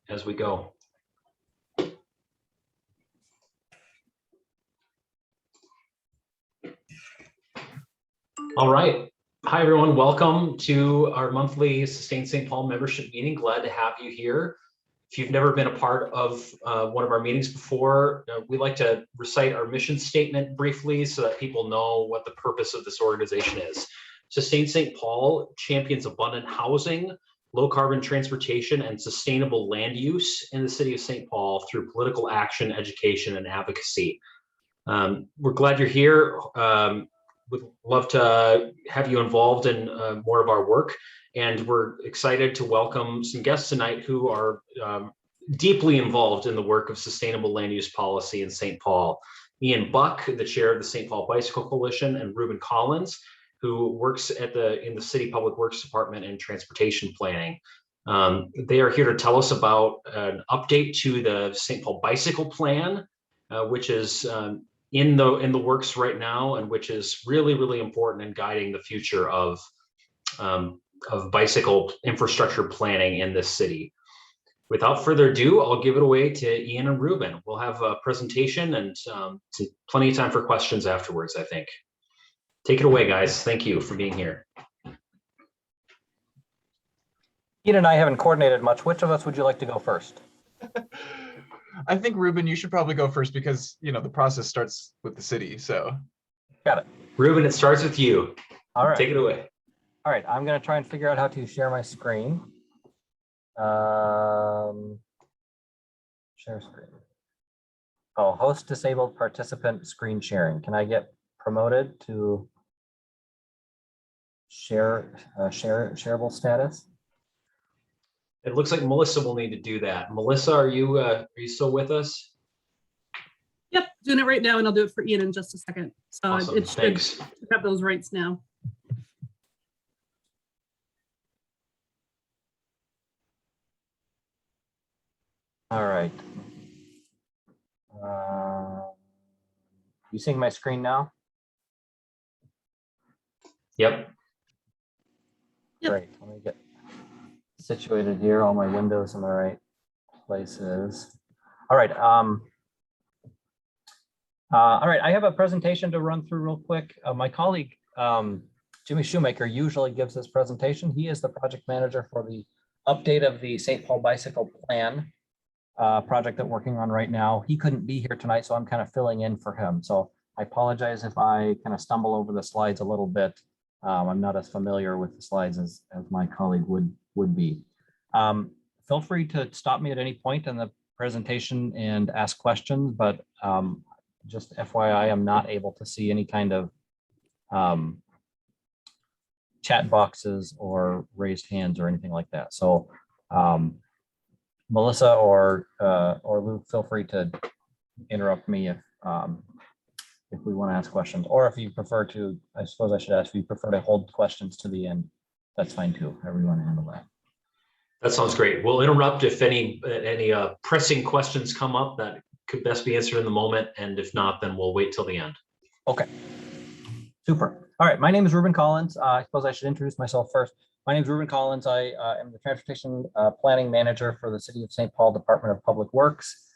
as we go. All right. Hi, everyone. Welcome to our monthly Sustain St. Paul membership meeting. Glad to have you here. If you've never been a part of one of our meetings before, we like to recite our mission statement briefly so that people know what the purpose of this organization is. Sustain St. Paul champions abundant housing, low carbon transportation, and sustainable land use in the city of St. Paul through political action, education, and advocacy. We're glad you're here. Would love to have you involved in more of our work. And we're excited to welcome some guests tonight who are deeply involved in the work of sustainable land use policy in St. Paul. Ian Buck, the chair of the St. Paul Bicycle Coalition, and Reuben Collins, who works in the City Public Works Department in transportation planning. They are here to tell us about an update to the St. Paul Bicycle Plan, which is in the works right now, and which is really, really important in guiding the future of bicycle infrastructure planning in this city. Without further ado, I'll give it away to Ian and Reuben. We'll have a presentation and plenty of time for questions afterwards, I think. Take it away, guys. Thank you for being here. Ian and I haven't coordinated much. Which of us would you like to go first? I think, Reuben, you should probably go first because, you know, the process starts with the city, so. Got it. Reuben, it starts with you. All right. Take it away. All right, I'm going to try and figure out how to share my screen. Share screen. Oh, host disabled participant screen sharing. Can I get promoted to shareable status? It looks like Melissa will need to do that. Melissa, are you still with us? Yep, doing it right now, and I'll do it for Ian in just a second. So Awesome. it should Thanks. have those rights now. All right. You seeing my screen now? Yep. Yep. Great. Let me get situated here. All my windows in the right places. All right. All right. I have a presentation to run through real quick. My colleague, Jimmy Shoemaker, usually gives this presentation. He is the project manager for the update of the St. Paul Bicycle Plan project that we're working on right now. He couldn't be here tonight, so I'm kind of filling in for him. So I apologize if I kind of stumble over the slides a little bit. I'm not as familiar with the slides as my colleague would be. Feel free to stop me at any point in the presentation and ask questions, but just FYI, I'm not able to see any kind of chat boxes or raised hands or anything like that. So Melissa or Luke, feel free to interrupt me if we want to ask questions, or if you prefer to, I suppose I should ask, if you prefer to hold questions to the end, that's fine too. However you want to handle that. That sounds great. We'll interrupt if any pressing questions come up that could best be answered in the moment, and if not, then we'll wait till the end. Okay, super. All right, my name is Reuben Collins. I suppose I should introduce myself first. My name is Reuben Collins. I am the Transportation Planning Manager for the City of St. Paul Department of Public Works.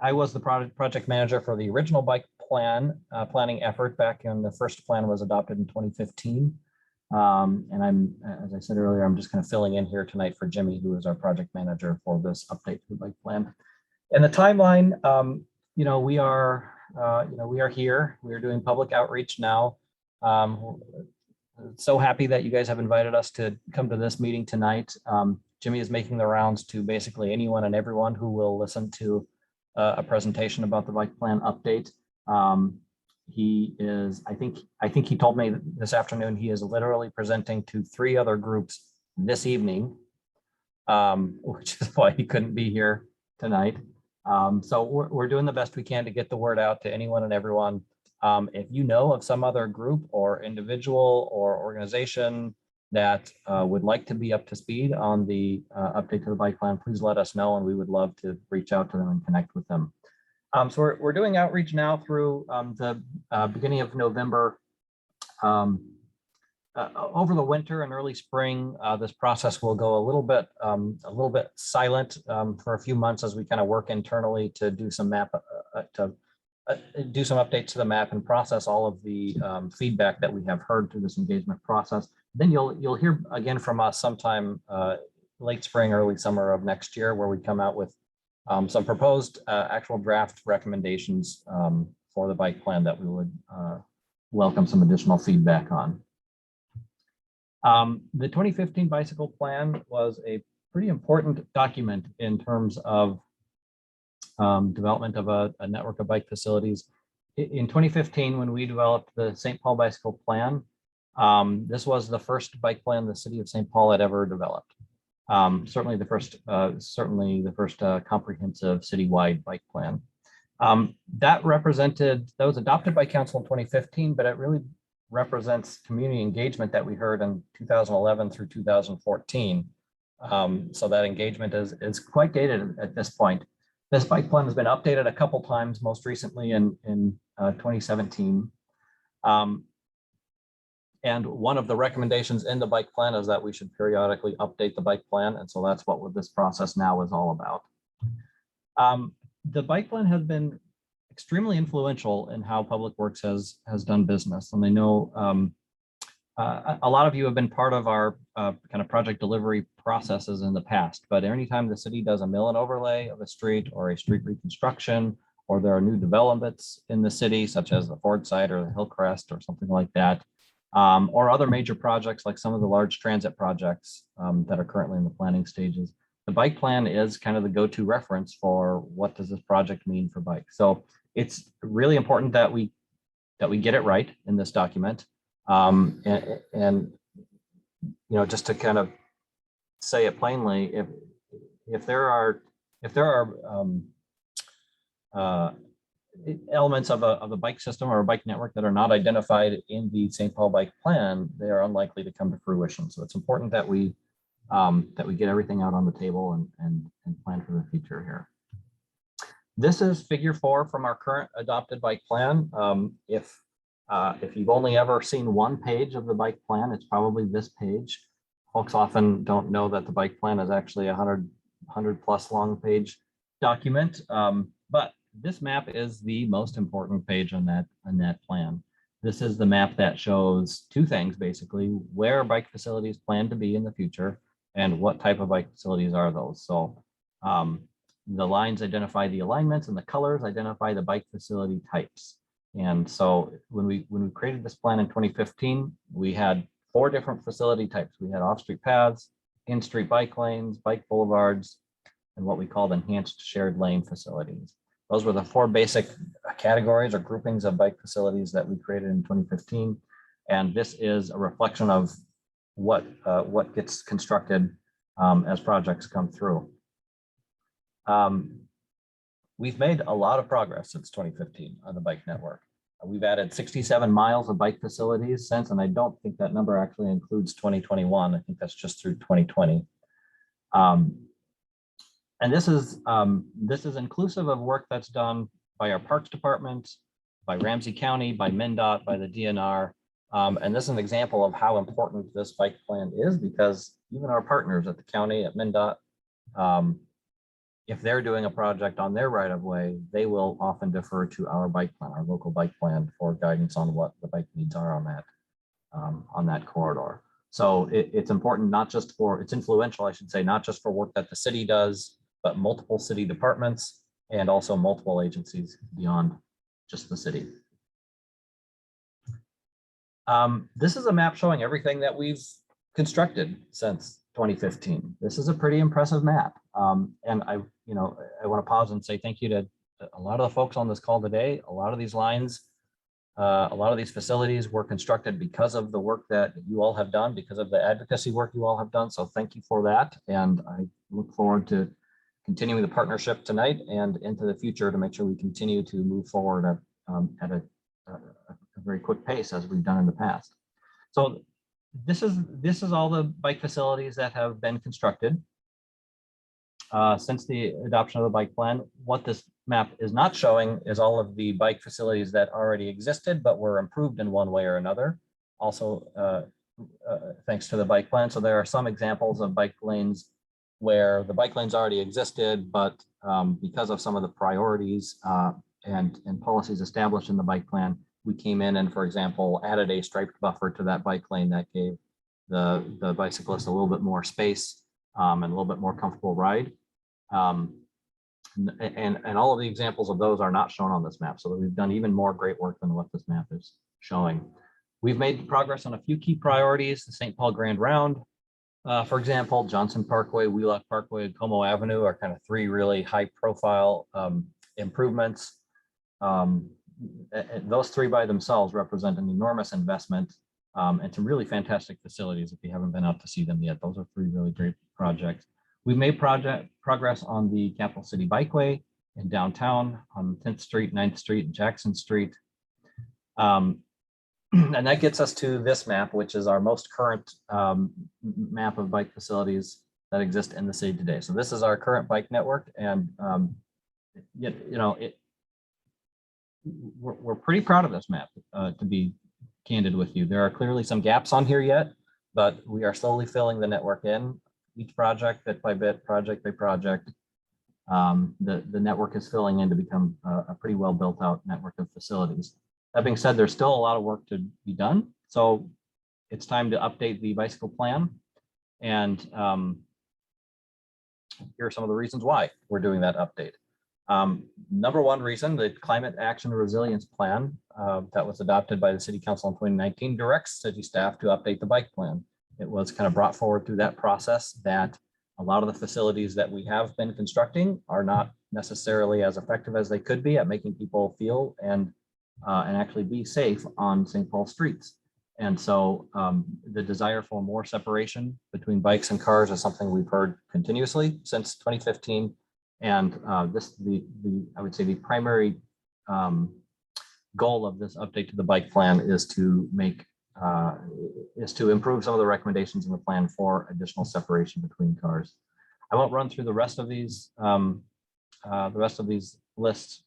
I was the project manager for the original bike plan planning effort back when the first plan was adopted in 2015. And I'm, as I said earlier, I'm just kind of filling in here tonight for Jimmy, who is our project manager for this update to the bike plan. And the timeline, we are here. We are doing public outreach now. So happy that you guys have invited us to come to this meeting tonight. Jimmy is making the rounds to basically anyone and everyone who will listen to a presentation about the bike plan update. He is, I think he told me this afternoon, he is literally presenting to 3 other groups this evening, which is why he couldn't be here tonight. So we're doing the best we can to get the word out to anyone and everyone. If you know of some other group or individual or organization that would like to be up to speed on the update to the bike plan, please let us know, and we would love to reach out to them and connect with them. So we're doing outreach now through the beginning of November. over the winter and early spring, this process will go a little bit silent for a few months as we kind of work internally to do some do some updates to the map and process all of the feedback that we have heard through this engagement process. Then you'll hear again from us sometime late spring, early summer of next year, where we come out with some proposed actual draft recommendations for the bike plan that we would welcome some additional feedback on. The 2015 bicycle plan was a pretty important document in terms of development of a network of bike facilities. In 2015, when we developed the St. Paul bicycle plan, this was the first bike plan the city of St. Paul had ever developed. Certainly the first comprehensive citywide bike plan. That was adopted by council in 2015, but it really represents community engagement that we heard in 2011 through 2014. So that engagement is quite dated at this point. This bike plan has been updated a couple times, most recently in 2017. And one of the recommendations in the bike plan is that we should periodically update the bike plan. And so that's what this process now is all about. The bike plan has been extremely influential in how Public Works has done business. And I know a lot of you have been part of our kind of project delivery processes in the past, but anytime the city does a mill and overlay of a street or a street reconstruction, or there are new developments in the city, such as the Ford site or the Hillcrest or something like that, or other major projects like some of the large transit projects that are currently in the planning stages, the bike plan is kind of the go-to reference for what does this project mean for bikes. So it's really important that we get it right in this document. And you know, just to kind of say it plainly, if there are elements of a bike system or a bike network that are not identified in the St. Paul bike plan, they are unlikely to come to fruition. So it's important that we get everything out on the table and plan for the future here. This is figure 4 from our current adopted bike plan. If you've only ever seen one page of the bike plan, it's probably this page. Folks often don't know that the bike plan is actually a 100 plus long page document, but this map is the most important page on that plan. This is the map that shows two things, basically: where bike facilities plan to be in the future and what type of bike facilities are those. So the lines identify the alignments and the colors identify the bike facility types. And so when we created this plan in 2015, we had 4 different facility types. We had off-street paths, in-street bike lanes, bike boulevards, and what we called enhanced shared lane facilities. Those were the 4 basic categories or groupings of bike facilities that we created in 2015. And this is a reflection of what gets constructed as projects come through. We've made a lot of progress since 2015 on the bike network. We've added 67 miles of bike facilities since, and I don't think that number actually includes 2021. I think that's just through 2020. And this is inclusive of work that's done by our Parks Department, by Ramsey County, by Mndot, by the DNR. And this is an example of how important this bike plan is, because even our partners at the county, at Mndot, if they're doing a project on their right of way, they will often defer to our bike plan, our local bike plan, for guidance on what the bike needs are on that corridor. So it's important, not just for, it's influential, I should say, not just for work that the city does, but multiple city departments and also multiple agencies beyond just the city. This is a map showing everything that we've constructed since 2015. This is a pretty impressive map. And I want to pause and say thank you to a lot of the folks on this call today. A lot of these lines, a lot of these facilities were constructed because of the work that you all have done, because of the advocacy work you all have done. So thank you for that. And I look forward to continuing the partnership tonight and into the future to make sure we continue to move forward at a very quick pace as we've done in the past. So this is all the bike facilities that have been constructed since the adoption of the bike plan. What this map is not showing is all of the bike facilities that already existed but were improved in one way or another. Also thanks to the bike plan. So there are some examples of bike lanes where the bike lanes already existed, but because of some of the priorities and policies established in the bike plan, we came in and, for example, added a striped buffer to that bike lane that gave the bicyclist a little bit more space and a little bit more comfortable ride. And all of the examples of those are not shown on this map. So that we've done even more great work than what this map is showing. We've made progress on a few key priorities. The St. Paul Grand Round, for example, Johnson Parkway, Wheelock Parkway, and Como Avenue are kind of three really high profile improvements. Those three by themselves represent an enormous investment and some really fantastic facilities. If you haven't been out to see them yet, those are three really great projects. We've made progress on the Capital City Bikeway in downtown on 10th Street, 9th Street, and Jackson Street. And that gets us to this map, which is our most current map of bike facilities that exist in the city today. So this is our current bike network, and we're pretty proud of this map, to be candid with you. There are clearly some gaps on here yet, but we are slowly filling the network in. Each project, bit by bit, project by project, the network is filling in to become a pretty well built out network of facilities. That being said, there's still a lot of work to be done. So it's time to update the bicycle plan. And here are some of the reasons why we're doing that update. Number one reason, the Climate Action Resilience Plan that was adopted by the City Council in 2019 directs city staff to update the bike plan. It was kind of brought forward through that process that a lot of the facilities that we have been constructing are not necessarily as effective as they could be at making people feel and actually be safe on St. Paul streets. And so the desire for more separation between bikes and cars is something we've heard continuously since 2015. And I would say the primary goal of this update to the bike plan is to improve some of the recommendations in the plan for additional separation between cars. I won't run through the rest of these lists.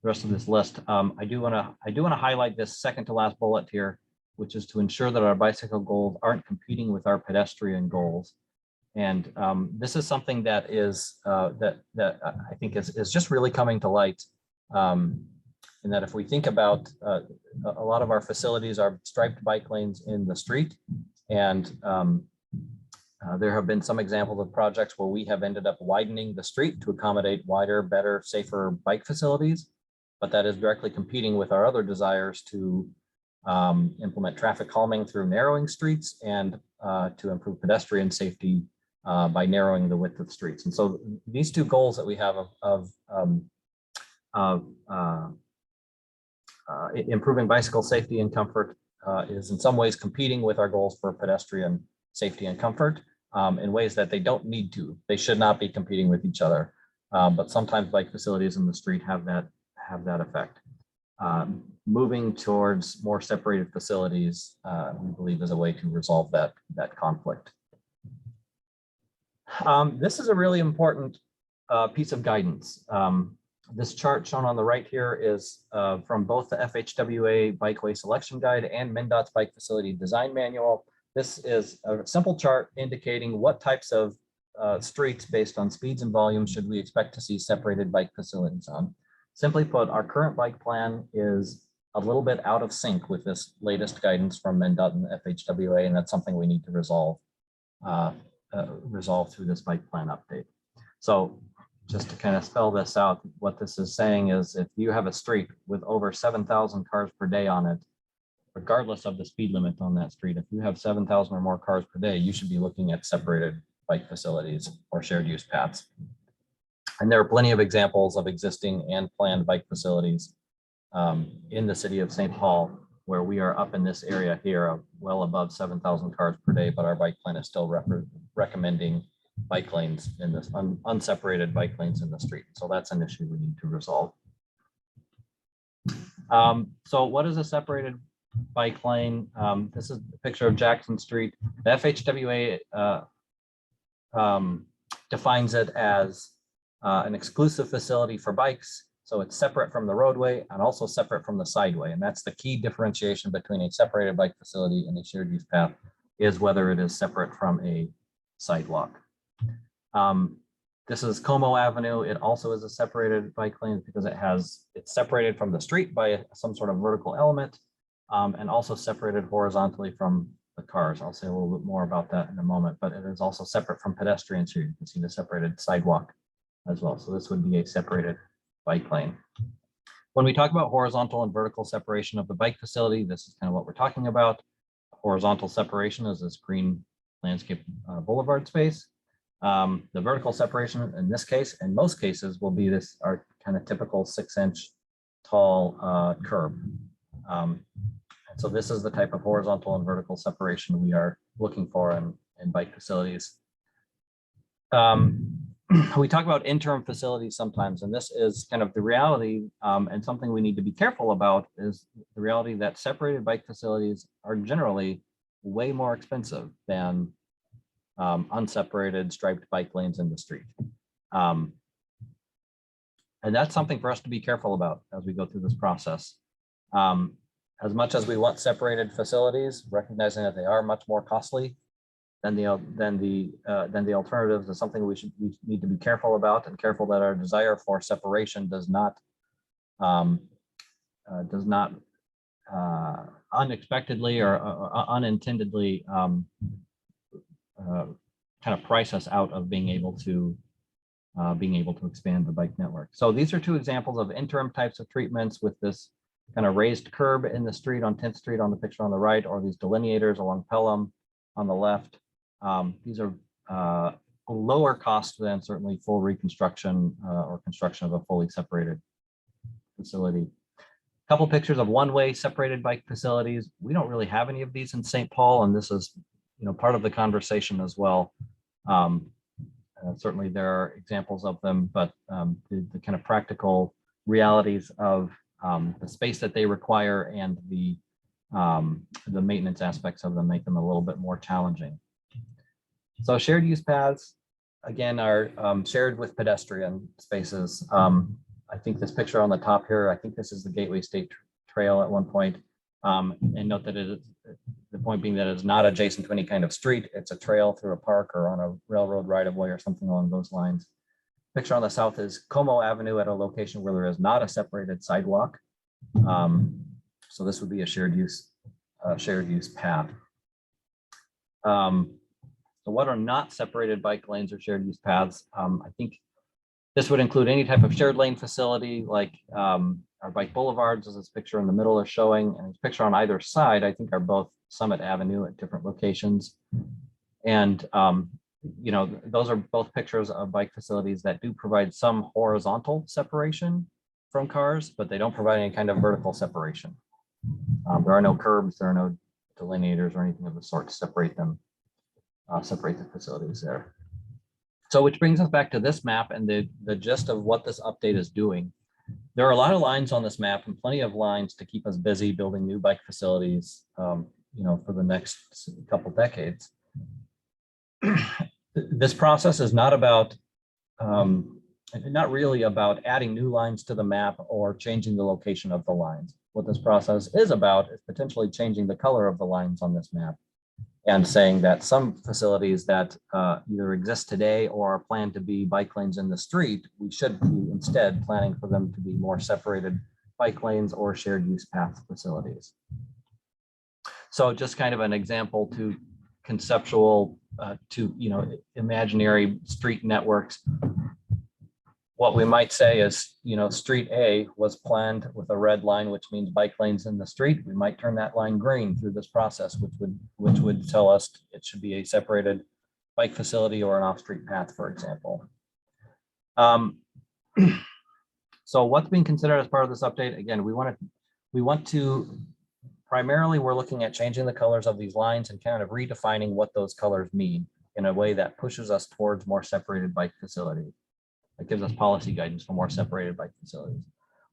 The rest of this list, I do want to highlight this second to last bullet here, which is to ensure that our bicycle goals aren't competing with our pedestrian goals. And this is something that is that I think is just really coming to light. In that if we think about a lot of our facilities are striped bike lanes in the street, and there have been some examples of projects where we have ended up widening the street to accommodate wider, better, safer bike facilities. But that is directly competing with our other desires to implement traffic calming through narrowing streets and to improve pedestrian safety by narrowing the width of streets. And so these two goals that we have of improving bicycle safety and comfort is in some ways competing with our goals for pedestrian safety and comfort in ways that they don't need to. They should not be competing with each other. But sometimes bike facilities in the street have that effect. Moving towards more separated facilities, we believe, is a way to resolve that conflict. This is a really important piece of guidance. This chart shown on the right here is from both the FHWA Bikeway Selection Guide and Mndot's Bike Facility Design Manual. This is a simple chart indicating what types of streets based on speeds and volumes should we expect to see separated bike facilities on. Simply put, our current bike plan is a little bit out of sync with this latest guidance from Mndot and the FHWA, and that's something we need to resolve through this bike plan update. So just to kind of spell this out, what this is saying is if you have a street with over 7,000 cars per day on it, regardless of the speed limit on that street, if you have 7,000 or more cars per day, you should be looking at separated bike facilities or shared use paths. And there are plenty of examples of existing and planned bike facilities in the city of St. Paul, where we are up in this area here of well above 7,000 cars per day, but our bike plan is still recommending bike lanes in this unseparated bike lanes in the street. So that's an issue we need to resolve. So what is a separated bike lane? This is a picture of Jackson Street. The FHWA defines it as an exclusive facility for bikes. So it's separate from the roadway and also separate from the sideway. And that's the key differentiation between a separated bike facility and a shared use path. is whether it is separate from a sidewalk. This is Como Avenue. It also is a separated bike lane because it's separated from the street by some sort of vertical element, and also separated horizontally from the cars. I'll say a little bit more about that in a moment, but it is also separate from pedestrians here. You can see the separated sidewalk as well. So this would be a separated bike lane. When we talk about horizontal and vertical separation of the bike facility, this is kind of what we're talking about. Horizontal separation is this green landscape boulevard space. The vertical separation in this case, in most cases, will be our kind of typical 6-inch tall curb. And so this is the type of horizontal and vertical separation we are looking for in bike facilities. We talk about interim facilities sometimes, and this is kind of the reality, and something we need to be careful about is the reality that separated bike facilities are generally way more expensive than unseparated striped bike lanes in the street. And that's something for us to be careful about as we go through this process. As much as we want separated facilities, recognizing that they are much more costly than the alternatives is something we need to be careful about, and careful that our desire for separation does not unexpectedly or unintendedly kind of price us out of being able to expand the bike network. So these are two examples of interim types of treatments with this kind of raised curb in the street on 10th Street on the picture on the right, or these delineators along Pelham on the left. These are lower cost than certainly full reconstruction or construction of a fully separated facility. A couple pictures of one-way separated bike facilities. We don't really have any of these in St. Paul, and this is part of the conversation as well. Certainly there are examples of them, but the kind of practical realities of the space that they require and the maintenance aspects of them make them a little bit more challenging. So shared use paths, again, are shared with pedestrian spaces. I think this picture on the top here, I think this is the Gateway State Trail at one point. And note that it is, the point being that it's not adjacent to any kind of street. It's a trail through a park or on a railroad right of way or something along those lines. Picture on the south is Como Avenue at a location where there is not a separated sidewalk. So this would be a shared use path. So what are not separated bike lanes or shared use paths? I think this would include any type of shared lane facility like our bike boulevards, as this picture in the middle is showing, and this picture on either side, I think are both Summit Avenue at different locations. And those are both pictures of bike facilities that do provide some horizontal separation from cars, but they don't provide any kind of vertical separation. There are no curbs, there are no delineators or anything of the sort to separate them, separate the facilities there. So which brings us back to this map and the gist of what this update is doing. There are a lot of lines on this map and plenty of lines to keep us busy building new bike facilities, for the next couple decades. This process is not really about adding new lines to the map or changing the location of the lines. What this process is about is potentially changing the color of the lines on this map and saying that some facilities that either exist today or are planned to be bike lanes in the street, we should be instead planning for them to be more separated bike lanes or shared use path facilities. So just kind of an example to conceptual imaginary street networks. What we might say is, street A was planned with a red line, which means bike lanes in the street. We might turn that line green through this process, which would tell us it should be a separated bike facility or an off-street path, for example. So what's being considered as part of this update? Again, we want to primarily, we're looking at changing the colors of these lines and kind of redefining what those colors mean in a way that pushes us towards more separated bike facilities. That gives us policy guidance for more separated bike facilities.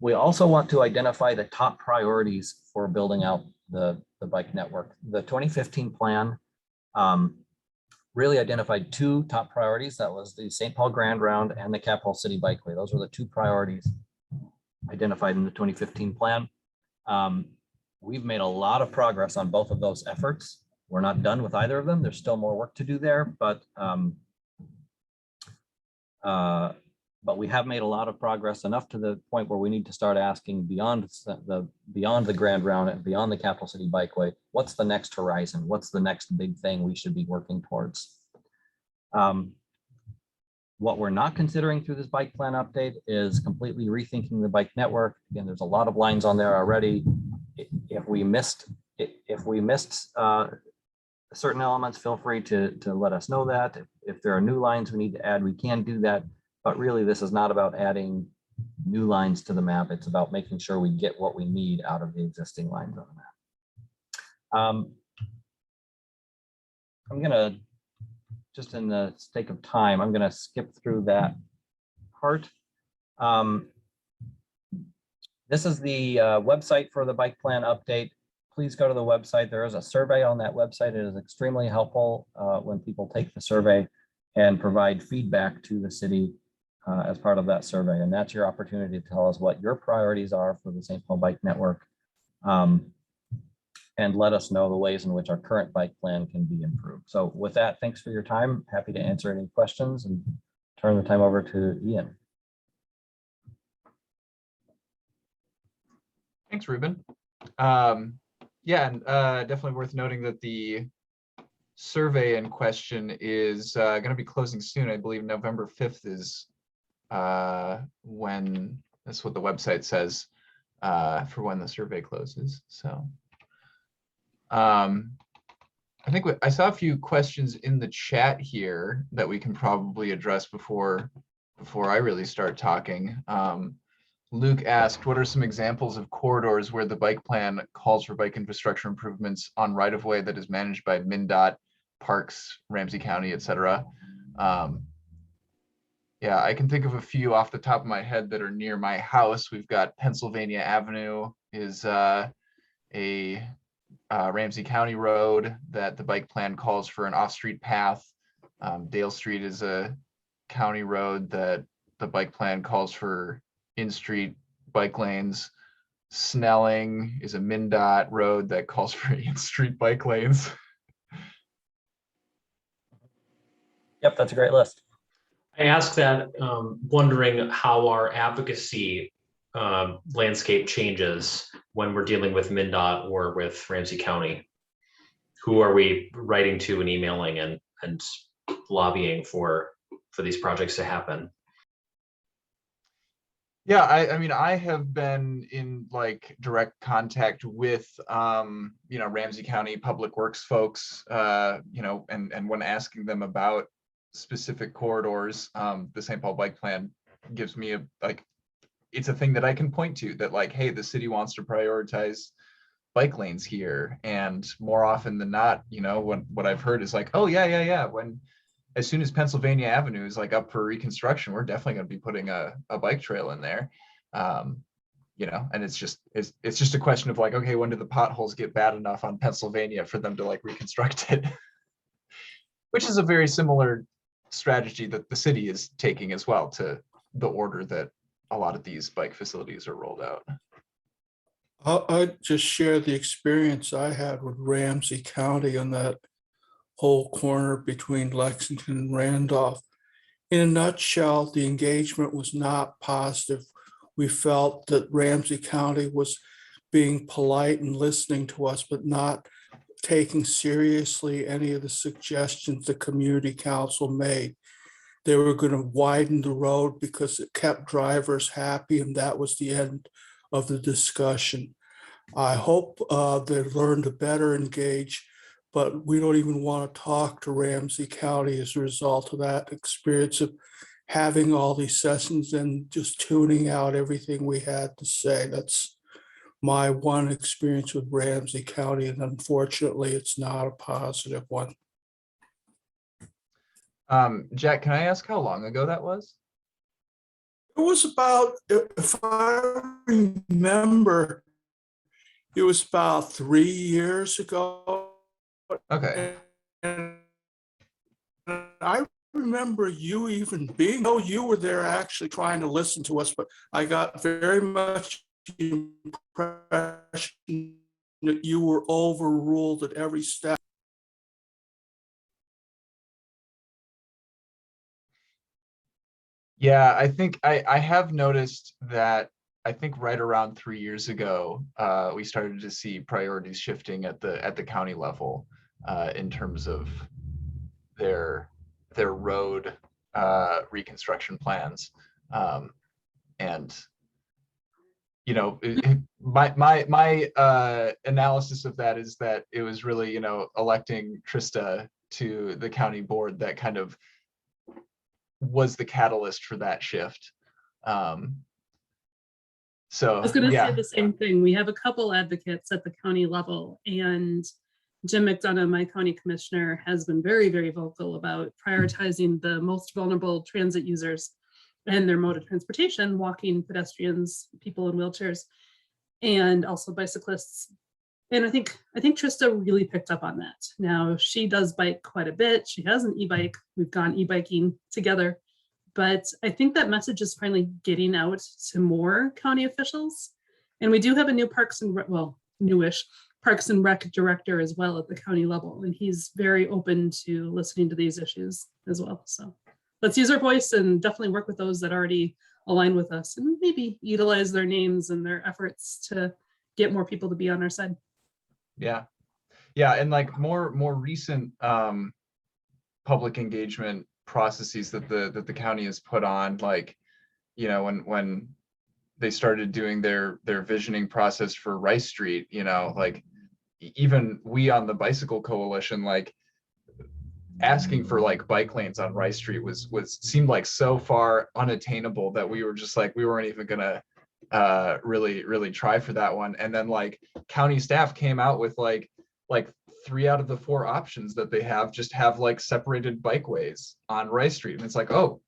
We also want to identify the top priorities for building out the bike network. The 2015 plan really identified two top priorities. That was the St. Paul Grand Round and the Capitol City Bikeway. Those were the two priorities identified in the 2015 plan. We've made a lot of progress on both of those efforts. we're not done with either of them. There's still more work to do there, but we have made a lot of progress, enough to the point where we need to start asking beyond the Grand Round and beyond the Capital City Bikeway, what's the next horizon? What's the next big thing we should be working towards? What we're not considering through this bike plan update is completely rethinking the bike network. Again, there's a lot of lines on there already. If we missed certain elements, feel free to let us know that. If there are new lines we need to add, we can do that. But really, this is not about adding new lines to the map. It's about making sure we get what we need out of the existing lines on the map. I'm gonna, just in the sake of time, I'm gonna skip through that part. This is the website for the bike plan update. Please go to the website. There is a survey on that website. It is extremely helpful when people take the survey and provide feedback to the city as part of that survey. And that's your opportunity to tell us what your priorities are for the St. Paul Bike Network, and let us know the ways in which our current bike plan can be improved. So with that, thanks for your time. Happy to answer any questions and turn the time over to Ian. Thanks, Reuben. Yeah, and definitely worth noting that the survey in question is going to be closing soon. I believe November 5th is when, that's what the website says, for when the survey closes. So I think I saw a few questions in the chat here that we can probably address before I really start talking. Luke asked, what are some examples of corridors where the bike plan calls for bike infrastructure improvements on right-of-way that is managed by Mndot, Parks, Ramsey County, etc.? Yeah, I can think of a few off the top of my head that are near my house. We've got Pennsylvania Avenue is a Ramsey County road that the bike plan calls for an off-street path. Dale Street is a county road that the bike plan calls for in-street bike lanes. Snelling is a Mndot road that calls for in-street bike lanes. Yep, that's a great list. I asked that wondering how our advocacy landscape changes when we're dealing with Mndot or with Ramsey County. Who are we writing to and emailing and lobbying for these projects to happen? Yeah, I mean, I have been in like direct contact with, Ramsey County Public Works folks, and when asking them about specific corridors, the St. Paul Bike Plan gives me it's a thing that I can point to that like, hey, the city wants to prioritize bike lanes here. And more often than not, what I've heard is like, oh yeah. As soon as Pennsylvania Avenue is like up for reconstruction, we're definitely going to be putting a bike trail in there. And it's just a question of like, okay, when do the potholes get bad enough on Pennsylvania for them to like reconstruct it? Which is a very similar strategy that the city is taking as well, to the order that a lot of these bike facilities are rolled out. I'll just share the experience I had with Ramsey County on that whole corner between Lexington and Randolph. In a nutshell, the engagement was not positive. We felt that Ramsey County was being polite and listening to us, but not taking seriously any of the suggestions the community council made. They were going to widen the road because it kept drivers happy, and that was the end of the discussion. I hope they learned to better engage, but we don't even want to talk to Ramsey County as a result of that experience of having all these sessions and just tuning out everything we had to say. That's my one experience with Ramsey County, and unfortunately, it's not a positive one. Jack, can I ask how long ago that was? It was about, if I remember, it was about 3 years ago. Okay. And I remember you even being, you were there actually trying to listen to us, but I got very much the impression that you were overruled at every step. Yeah, I think I have noticed that. I think right around 3 years ago, we started to see priorities shifting at the county level in terms of their road reconstruction plans. And you know, my analysis of that is that it was really, you know, electing Trista to the county board that kind of was the catalyst for that shift. So I was going to say yeah, the same thing. We have a couple advocates at the county level, and Jim McDonough, my county commissioner, has been very, very vocal about prioritizing the most vulnerable transit users and their mode of transportation, walking, pedestrians, people in wheelchairs, and also bicyclists. And I think Trista really picked up on that. Now, she does bike quite a bit. She has an e-bike. We've gone e-biking together. But I think that message is finally getting out to more county officials. And we do have a new newish Parks and Rec director as well at the county level. And he's very open to listening to these issues as well. So let's use our voice and definitely work with those that already align with us and maybe utilize their names and their efforts to get more people to be on our side. yeah, and like more recent public engagement processes that the county has put on, like, you know, when they started doing their visioning process for Rice Street, you know, like even we on the bicycle coalition, like asking for like bike lanes on Rice Street was seemed like so far unattainable that we were just like, we weren't even gonna really try for that one. And then like county staff came out with like 3 out of the 4 options that they have just have like separated bikeways on Rice Street. And it's like, oh,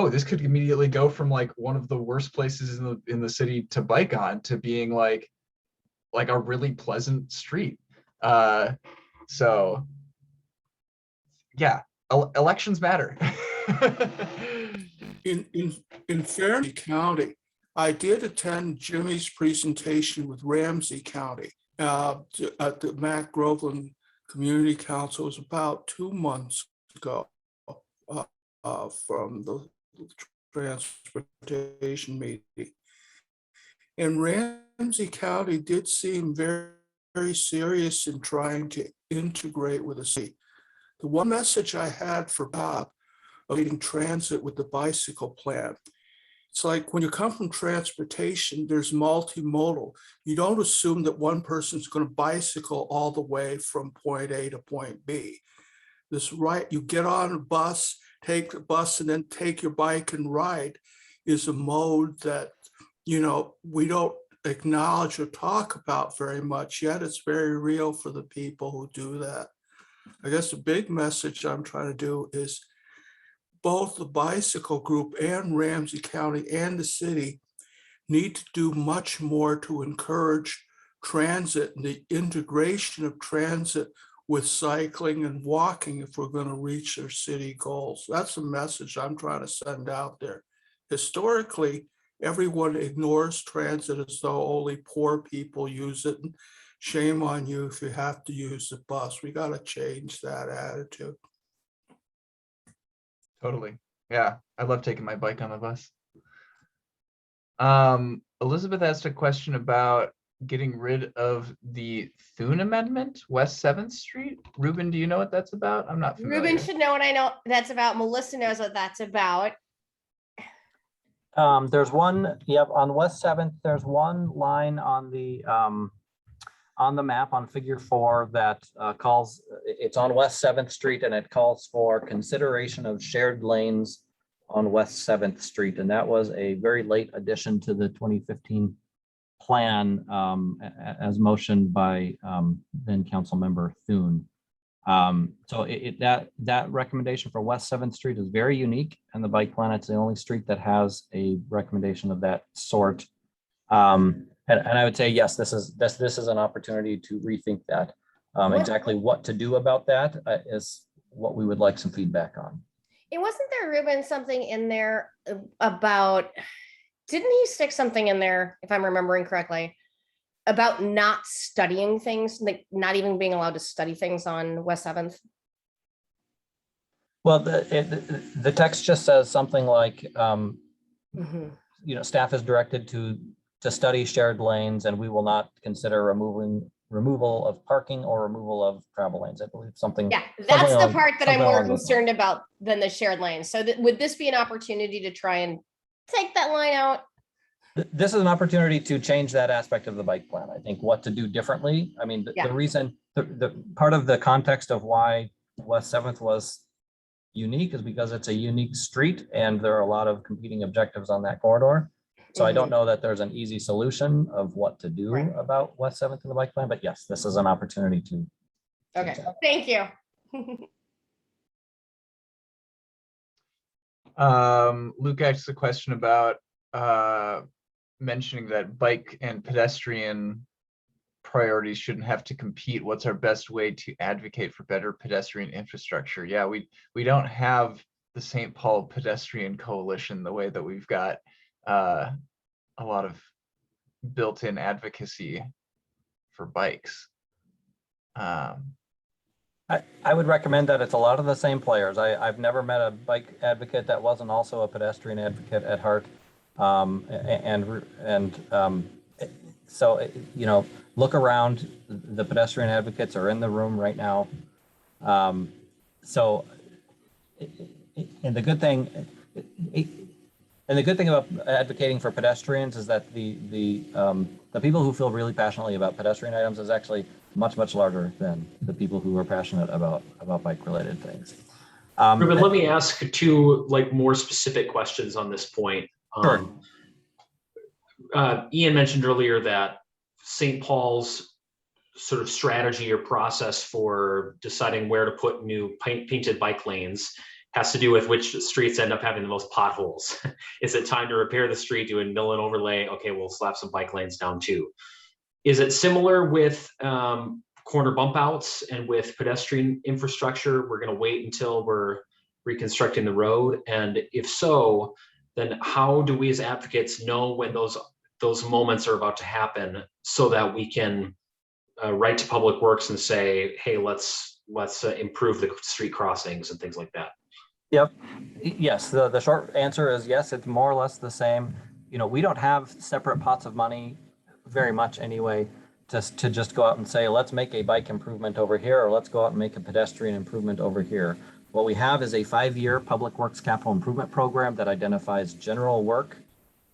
this could immediately go from like one of the worst places in the city to bike on to being like a really pleasant street. So yeah, elections matter. In Fairness County, I did attend Jimmy's presentation with Ramsey County at the Mac Groveland Community Council. It was about 2 months ago from the transportation meeting. And Ramsey County did seem very, very serious in trying to integrate with the city. The one message I had for Bob of leading transit with the bicycle plan, it's like when you come from transportation, there's multimodal. You don't assume that one person's going to bicycle all the way from point A to point B. You get on a bus, take the bus, and then take your bike and ride is a mode that, you know, we don't acknowledge or talk about very much, yet it's very real for the people who do that. I guess the big message I'm trying to do is both the bicycle group and Ramsey County and the city need to do much more to encourage transit and the integration of transit with cycling and walking if we're going to reach their city goals. That's the message I'm trying to send out there. Historically, everyone ignores transit as though only poor people use it. And shame on you if you have to use the bus. We got to change that attitude. Totally. Yeah, I love taking my bike on the bus. Elizabeth asked a question about getting rid of the Thune Amendment, West 7th Street. Reuben, do you know what that's about? I'm not familiar. Reuben should know what I know that's about. Melissa knows what that's about. There's one, on West 7th, there's one line on the map on figure 4 that it's on West 7th Street, and it calls for consideration of shared lanes on West 7th Street. And that was a very late addition to the 2015 plan as motioned by then council member Thune. So that recommendation for West 7th Street is very unique, and the bike plan, it's the only street that has a recommendation of that sort. And I would say, yes, this is an opportunity to rethink that. Exactly what to do about that is what we would like some feedback on. It wasn't there, Reuben, something in there about, didn't he stick something in there, if I'm remembering correctly, about not studying things, like not even being allowed to study things on West 7th? Well, the text just says something like, Mhm. staff is directed to study shared lanes, and we will not consider removal of parking or removal of travel lanes. I believe something. Yeah, that's the part that I'm something more along those lines. concerned about than the shared lanes. So would this be an opportunity to try and take that line out? This is an opportunity to change that aspect of the bike plan. I think what to do differently. I mean, Yeah. the reason, the part of the context of why West 7th was unique is because it's a unique street and there are a lot of competing objectives on that corridor. So I don't know that there's an easy solution of what to do Right. about West 7th in the bike plan, but yes, this is an opportunity to. Okay, thank you. Luke asked a question about mentioning that bike and pedestrian priorities shouldn't have to compete. What's our best way to advocate for better pedestrian infrastructure? Yeah, we don't have the St. Paul Pedestrian Coalition the way that we've got a lot of built-in advocacy for bikes. I would recommend that it's a lot of the same players. I've never met a bike advocate that wasn't also a pedestrian advocate at heart. So, look around. The pedestrian advocates are in the room right now. And the good thing about advocating for pedestrians is that the people who feel really passionately about pedestrian items is actually much larger than the people who are passionate about bike related things. Reuben, let me ask two more specific questions on this point. Sure. Ian mentioned earlier that St. Paul's sort of strategy or process for deciding where to put new painted bike lanes has to do with which streets end up having the most potholes. Is it time to repair the street, do a mill and overlay? Okay, we'll slap some bike lanes down too. Is it similar with corner bump outs and with pedestrian infrastructure? We're going to wait until we're reconstructing the road. And if so, then how do we as advocates know when those moments are about to happen so that we can write to Public Works and say, hey, let's improve the street crossings and things like that? Yep. Yes. The short answer is yes, it's more or less the same. We don't have separate pots of money very much anyway, to just go out and say, let's make a bike improvement over here, or let's go out and make a pedestrian improvement over here. What we have is a 5-year Public Works capital improvement program that identifies general work,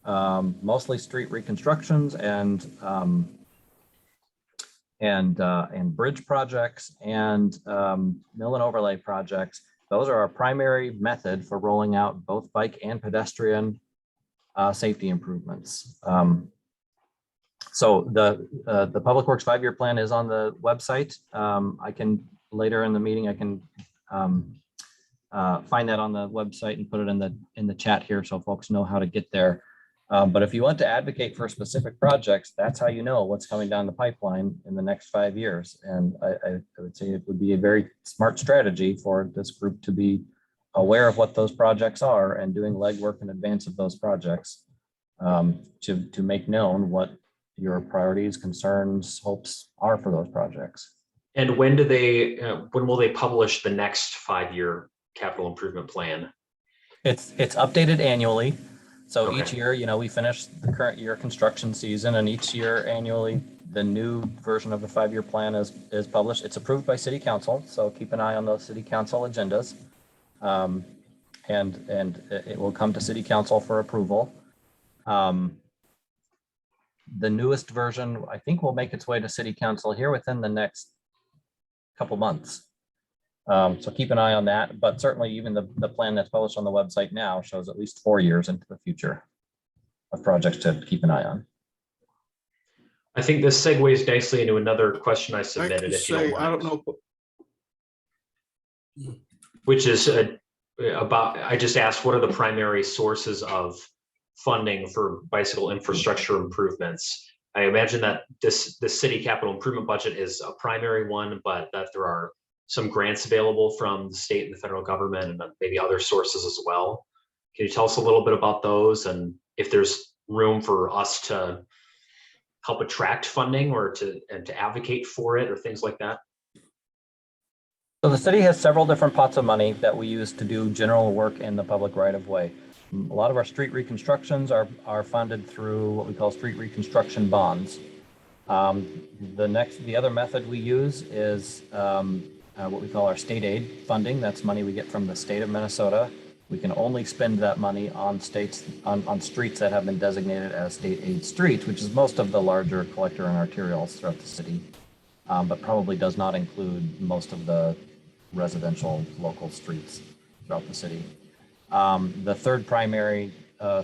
mostly street reconstructions and bridge projects and mill and overlay projects. Those are our primary method for rolling out both bike and pedestrian safety improvements. So the Public Works 5-year plan is on the website. I can later in the meeting, I can find that on the website and put it in the chat here so folks know how to get there. But if you want to advocate for specific projects, that's how you know what's coming down the pipeline in the next 5 years. And I would say it would be a very smart strategy for this group to be aware of what those projects are and doing legwork in advance of those projects to make known what your priorities, concerns, hopes are for those projects. And when will they publish the next 5-year capital improvement plan? It's updated annually. So Okay. each year, we finish the current year construction season, and each year annually, the new version of the 5-year plan is published. It's approved by City Council, so keep an eye on those City Council agendas. And it will come to City Council for approval. The newest version, I think, will make its way to City Council here within the next couple months. So keep an eye on that, but certainly even the plan that's published on the website now shows at least 4 years into the future of projects to keep an eye on. I think this segues nicely into another question I I submitted, can if you don't say, I mind, don't know. which is about, I just asked, what are the primary sources of funding for bicycle infrastructure improvements? I imagine that this city capital improvement budget is a primary one, but that there are some grants available from the state and the federal government and maybe other sources as well. Can you tell us a little bit about those and if there's room for us to help attract funding or to advocate for it or things like that? So the city has several different pots of money that we use to do general work in the public right of way. A lot of our street reconstructions are funded through what we call street reconstruction bonds. The other method we use is what we call our state aid funding. That's money we get from the state of Minnesota. We can only spend that money on streets that have been designated as state aid streets, which is most of the larger collector and arterials throughout the city, but probably does not include most of the residential local streets throughout the city. The third primary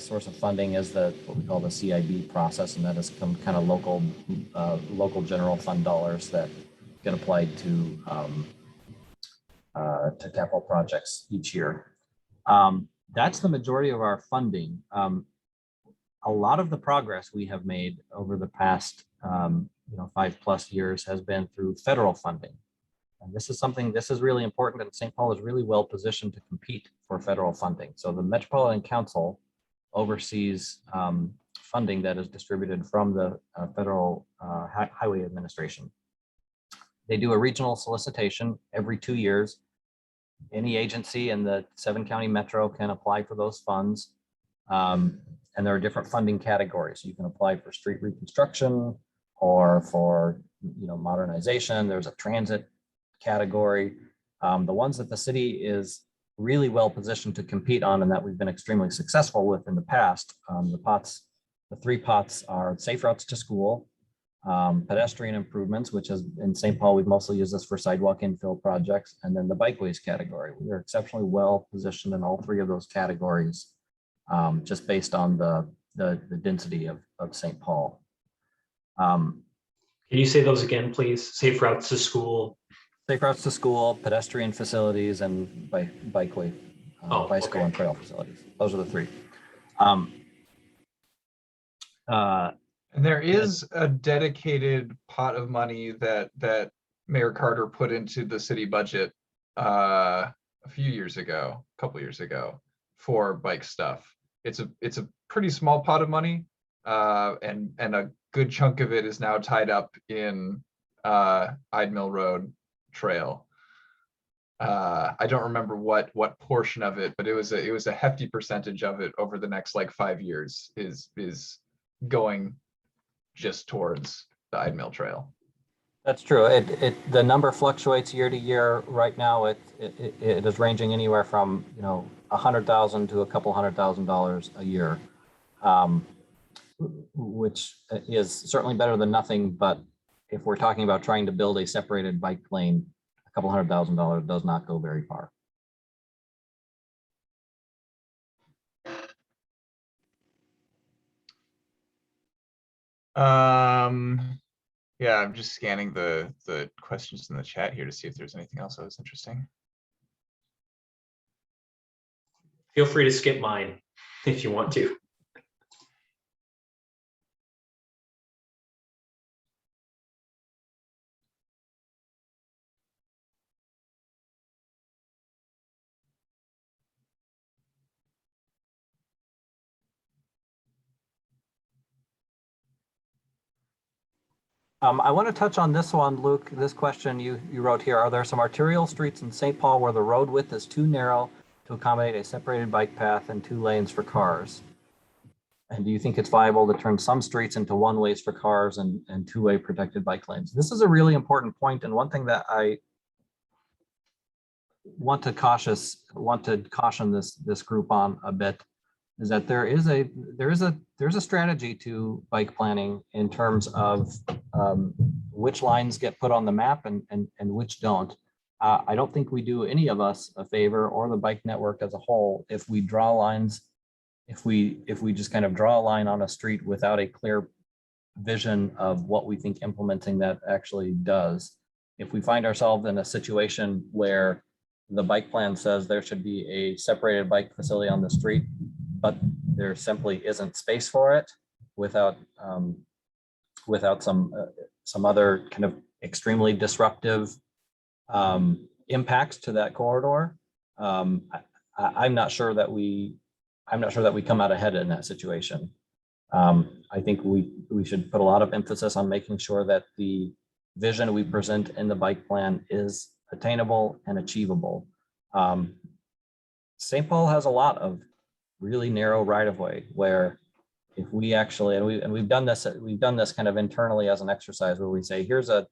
source of funding is what we call the CIB process, and that is some kind of local general fund dollars that get applied to capital projects each year. That's the majority of our funding. A lot of the progress we have made over the past 5+ years has been through federal funding. And this is really important, and St. Paul is really well positioned to compete for federal funding. So the Metropolitan Council oversees funding that is distributed from the Federal Highway Administration. They do a regional solicitation every 2 years. Any agency in the 7-county metro can apply for those funds. And there are different funding categories. You can apply for street reconstruction or for modernization. There's a transit category. The ones that the city is really well positioned to compete on and that we've been extremely successful with in the past, the 3 pots are safe routes to school, pedestrian improvements, which is in St. Paul, we've mostly used this for sidewalk infill projects, and then the bikeways category. We are exceptionally well positioned in all 3 of those categories, just based on the density of St. Paul. Can you say those again, please? Safe routes to school. Safe routes to school, pedestrian facilities, and bicycle okay. and trail facilities. Those are the 3. And there is a dedicated pot of money that Mayor Carter put into the city budget a couple years ago for bike stuff. It's a pretty small pot of money, and a good chunk of it is now tied up in Ide Mill Road Trail. I don't remember what portion of it, but it was a hefty percentage of it over the next 5 years is going just towards the Ide Mill Trail. That's true. The number fluctuates year to year. Right now, it is ranging anywhere from $100,000 to a couple $100,000 a year, which is certainly better than nothing. But if we're talking about trying to build a separated bike lane, a couple $100,000 does not go very far. Yeah, I'm just scanning the questions in the chat here to see if there's anything else that was interesting. Feel free to skip mine if you want to. I want to touch on this one, Luke. This question you wrote here: are there some arterial streets in St. Paul where the road width is too narrow to accommodate a separated bike path and 2 lanes for cars? And do you think it's viable to turn some streets into 1 ways for cars and 2-way protected bike lanes? This is a really important point, and one thing that I want to caution this group on a bit is that there is a strategy to bike planning in terms of which lines get put on the map and which don't. I don't think we do any of us a favor, or the bike network as a whole, if we draw lines, if we just kind of draw a line on a street without a clear vision of what we think implementing that actually does. If we find ourselves in a situation where the bike plan says there should be a separated bike facility on the street, but there simply isn't space for it without some other kind of extremely disruptive impacts to that corridor, I'm not sure that we come out ahead in that situation. I think we should put a lot of emphasis on making sure that the vision we present in the bike plan is attainable and achievable. St. Paul has a lot of really narrow right-of-way where if we actually, and we've done this kind of internally as an exercise where we say, here's a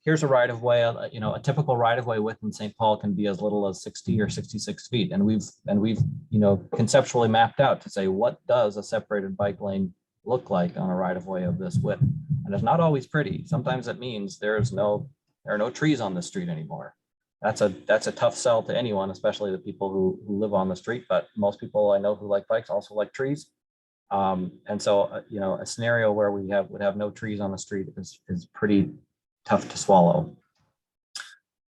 right-of-way, a typical right-of-way width in St. Paul can be as little as 60 or 66 feet. And we've conceptually mapped out to say, what does a separated bike lane look like on a right-of-way of this width? And it's not always pretty. Sometimes it means there are no trees on the street anymore. That's a tough sell to anyone, especially the people who live on the street. But most people I know who like bikes also like trees. And so, a scenario where we would have no trees on the street is pretty tough to swallow.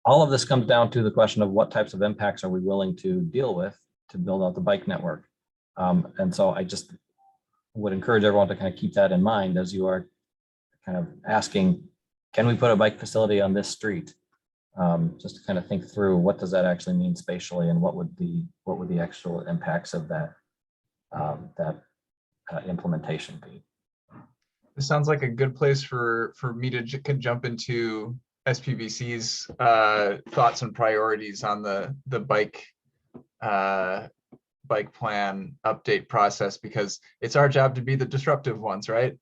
All of this comes down to the question of what types of impacts are we willing to deal with to build out the bike network. And so I just would encourage everyone to kind of keep that in mind as you are kind of asking, can we put a bike facility on this street? Just to kind of think through what does that actually mean spatially, and what would the actual impacts of that implementation be? This sounds like a good place for me to jump into SPVC's thoughts and priorities on the bike plan update process, because it's our job to be the disruptive ones, right?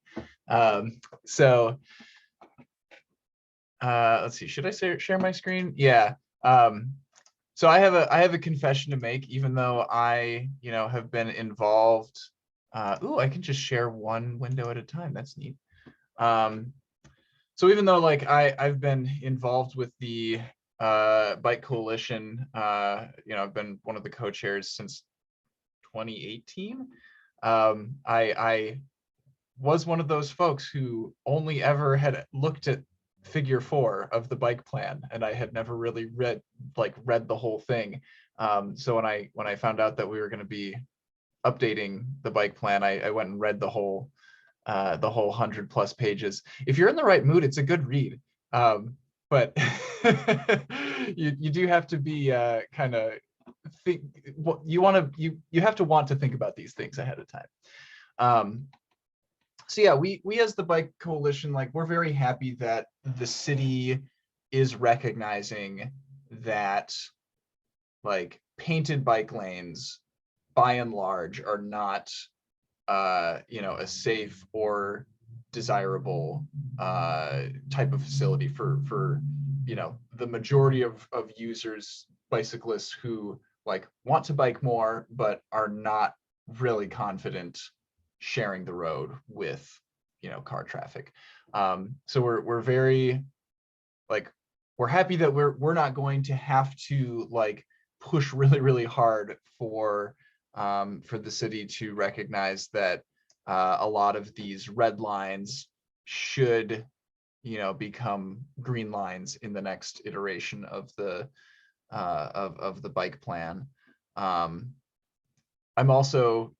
Let's see, should I share my screen? Yeah. So I have a confession to make, even though I have been involved. I can just share one window at a time. That's neat. So even though I've been involved with the Bike Coalition, I've been one of the co-chairs since 2018. I was one of those folks who only ever had looked at figure 4 of the bike plan, and I had never really read the whole thing. So when I found out that we were going to be updating the bike plan, I went and read the whole 100+ pages. If you're in the right mood, it's a good read, but you do have to be kind of think what you have to want to think about these things ahead of time. So yeah, we as the Bike Coalition, we're very happy that the city is recognizing that painted bike lanes by and large are not a safe or desirable type of facility for the majority of users, bicyclists who want to bike more but are not really confident sharing the road with car traffic. So we're very we're happy that we're not going to have to push really hard for the city to recognize that a lot of these red lines should become green lines in the next iteration of the bike plan. I'm also,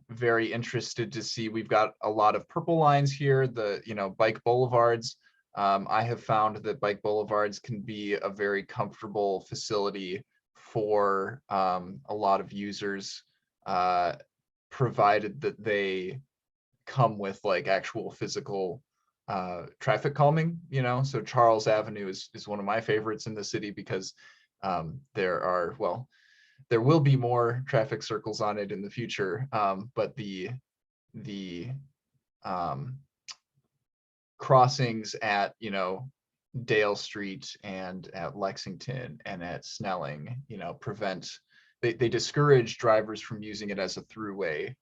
very interested to see, we've got a lot of purple lines here, the, bike boulevards. I have found that bike boulevards can be a very comfortable facility for a lot of users, provided that they come with actual physical traffic calming, So Charles Avenue is one of my favorites in the city because there will be more traffic circles on it in the future, but the crossings at Dale Street and at Lexington and at Snelling, they discourage drivers from using it as a throughway,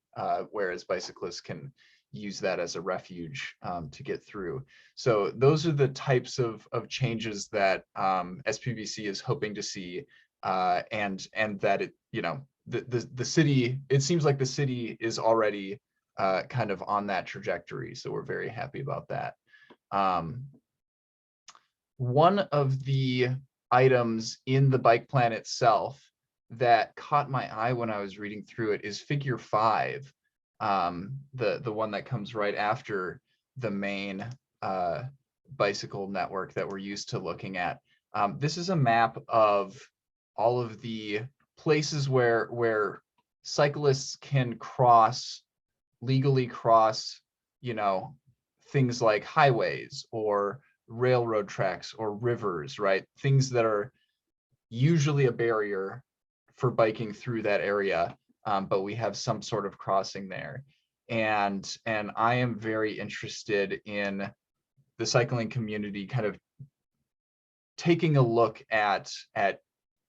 whereas bicyclists can use that as a refuge to get through. So those are the types of changes that SPVC is hoping to see. And that the city, it seems like the city is already kind of on that trajectory. So we're very happy about that. One of the items in the bike plan itself that caught my eye when I was reading through it is figure 5, the one that comes right after the main bicycle network that we're used to looking at. This is a map of all of the places where cyclists can legally cross, things like highways or railroad tracks or rivers, right? Things that are usually a barrier for biking through that area, but we have some sort of crossing there. And I am very interested in the cycling community kind of taking a look at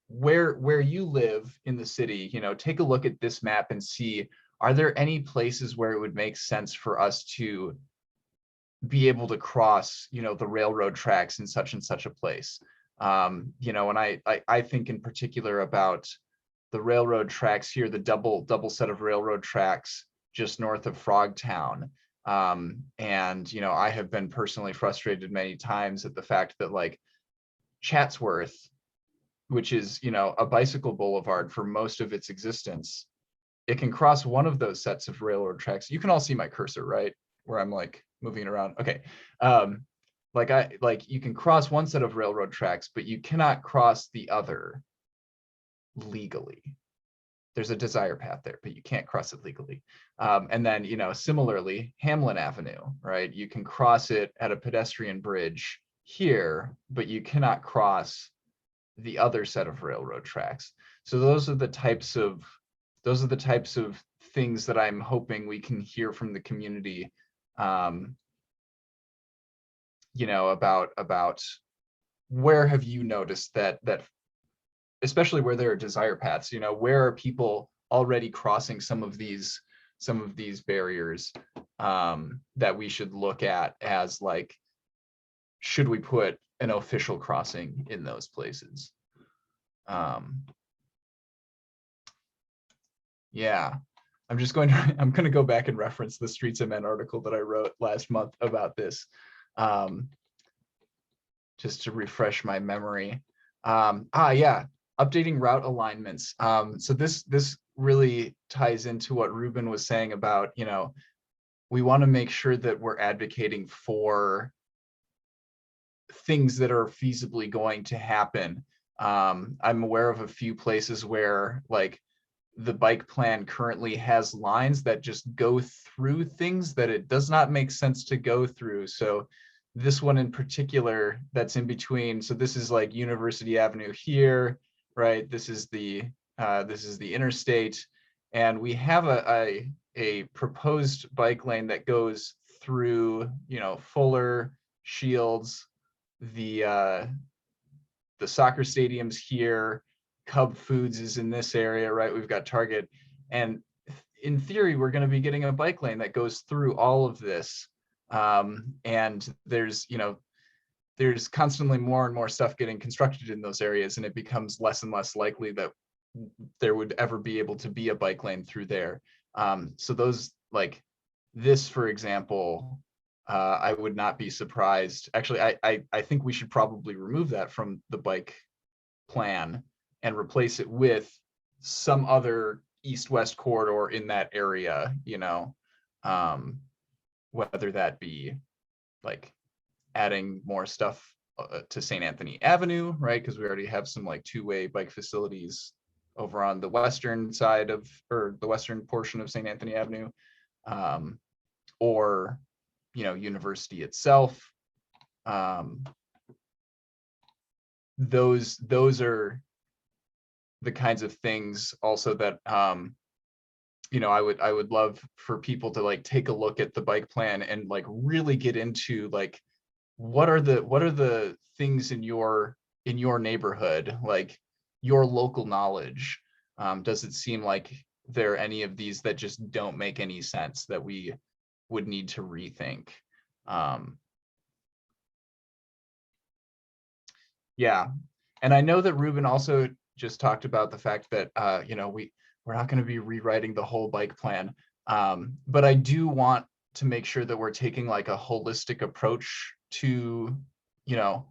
where you live in the city. You know, take a look at this map and see, are there any places where it would make sense for us to be able to cross, you know, the railroad tracks in such and such a place? You know, and I think in particular about the railroad tracks here, the double set of railroad tracks just north of Frogtown. And, you know, I have been personally frustrated many times at the fact that, like, Chatsworth, which is, you know, a bicycle boulevard for most of its existence, it can cross one of those sets of railroad tracks. You can all see my cursor, right? Where I'm like moving it around. Okay. Like you can cross one set of railroad tracks, but you cannot cross the other legally. There's a desire path there, but you can't cross it legally. And then, you know, similarly, Hamlin Avenue, right? You can cross it at a pedestrian bridge here, but you cannot cross the other set of railroad tracks. So those are the types of things that I'm hoping we can hear from the community, you know, about where have you noticed that especially where there are desire paths, you know, where are people already crossing some of these barriers, that we should look at as, like, should we put an official crossing in those places? Yeah, I'm going to go back and reference the Streets of Men article that I wrote last month about this, just to refresh my memory. Yeah, updating route alignments. So this really ties into what Reuben was saying about, you know, we want to make sure that we're advocating for things that are feasibly going to happen. I'm aware of a few places where, like, the bike plan currently has lines that just go through things that it does not make sense to go through. So this one in particular that's in between, so this is like University Avenue here, right? This is the interstate, and we have a proposed bike lane that goes through, you know, Fuller, Shields, the soccer stadiums here, Cub Foods is in this area, right? We've got Target, and in theory, we're going to be getting a bike lane that goes through all of this. And there's, you know, there's constantly more and more stuff getting constructed in those areas, and it becomes less and less likely that there would ever be able to be a bike lane through there. So those, like this, for example, I would not be surprised. Actually, I think we should probably remove that from the bike plan and replace it with some other east-west corridor in that area, you know, whether that be like adding more stuff to St. Anthony Avenue, right? Because we already have some like two-way bike facilities over on the western side of, or the western portion of St. Anthony Avenue, or, you know, University itself. Those are the kinds of things also that, you know, I would love for people to like take a look at the bike plan and like really get into like, what are the things in your neighborhood, like your local knowledge. Does it seem like there are any of these that just don't make any sense that we would need to rethink? Yeah, and I know that Reuben also just talked about the fact that, you know, we're not going to be rewriting the whole bike plan, but I do want to make sure that we're taking like a holistic approach to, you know,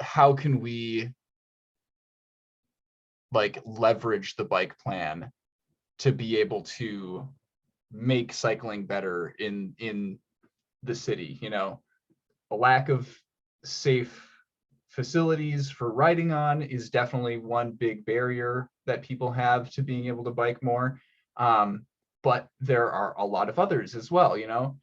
how can we like leverage the bike plan to be able to make cycling better in the city. You know, a lack of safe facilities for riding on is definitely one big barrier that people have to being able to bike more. But there are a lot of others as well, you know,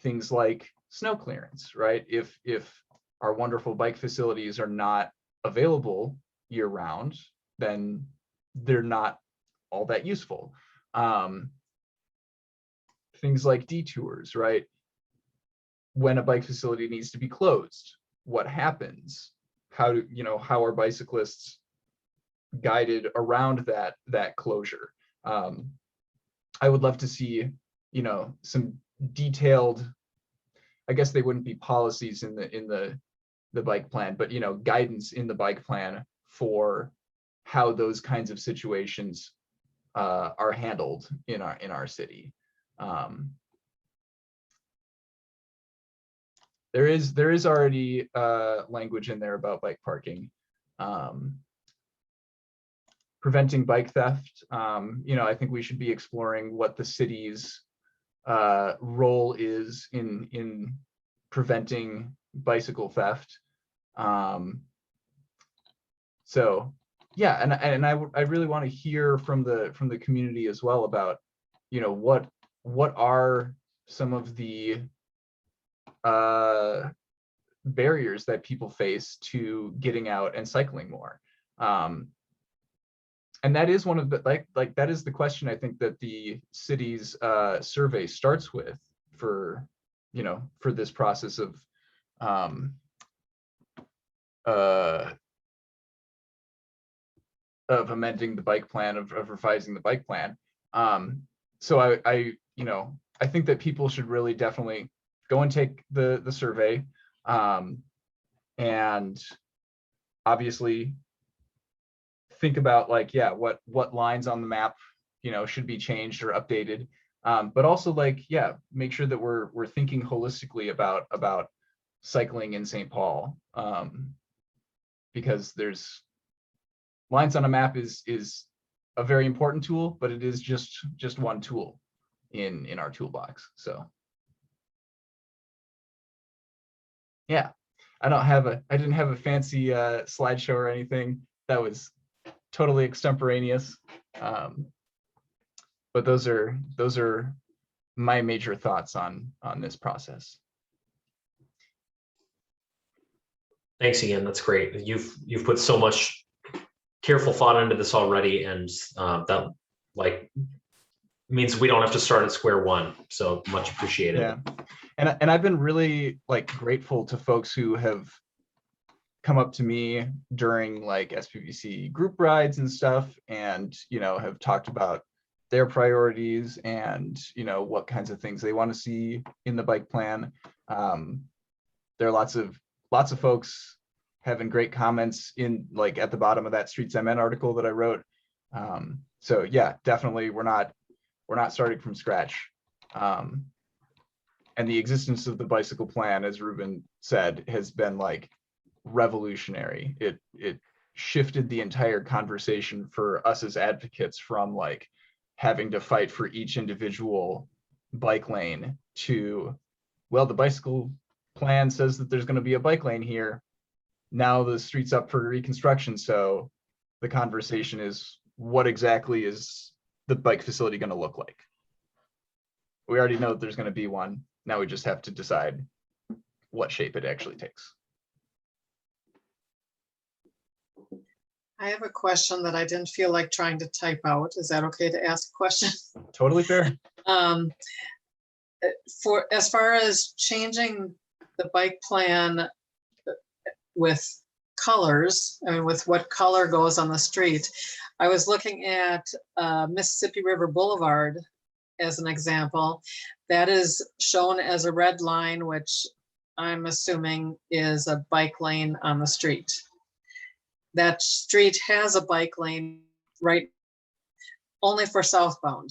things like snow clearance, right? If our wonderful bike facilities are not available year round, then they're not all that useful. Things like detours, right? When a bike facility needs to be closed, what happens? How are bicyclists guided around that closure? I would love to see, some detailed, I guess they wouldn't be policies in the bike plan, but guidance in the bike plan for how those kinds of situations are handled in our city. There is already language in there about bike parking, preventing bike theft. I think we should be exploring what the city's role is in preventing bicycle theft. So yeah, and I really want to hear from the community as well about, what are some of the barriers that people face to getting out and cycling more. And that is one of the like that is the question I think that the city's survey starts with for this process of amending the bike plan, of revising the bike plan. So I think that people should really definitely go and take the survey, and obviously think about what lines on the map should be changed or updated, but also make sure that we're thinking holistically about cycling in St. Paul, because there's lines on a map is a very important tool, but it is just one tool in our toolbox. So yeah, I didn't have a fancy slideshow or anything. That was totally extemporaneous. But those are my major thoughts on this process. Thanks, Ian. That's great. You've put so much careful thought into this already, and that means we don't have to start at square one. So much appreciated. Yeah, and I've been really grateful to folks who have come up to me during SPVC group rides and stuff, and have talked about their priorities and what kinds of things they want to see in the bike plan. There are lots of folks having great comments in at the bottom of that Streets MN article that I wrote. So yeah, definitely we're not starting from scratch. And the existence of the bicycle plan, as Reuben said, has been revolutionary. It shifted the entire conversation for us as advocates from having to fight for each individual bike lane to, well, the bicycle plan says that there's going to be a bike lane here. Now the street's up for reconstruction, so the conversation is, what exactly is the bike facility going to look like? We already know that there's going to be one. Now we just have to decide what shape it actually takes. I have a question that I didn't feel like trying to type out. Is that okay to ask a question? Totally fair. For as far as changing the bike plan with colors, I mean, with what color goes on the street, I was looking at Mississippi River Boulevard as an example. That is shown as a red line, which I'm assuming is a bike lane on the street. That street has a bike lane right only for southbound.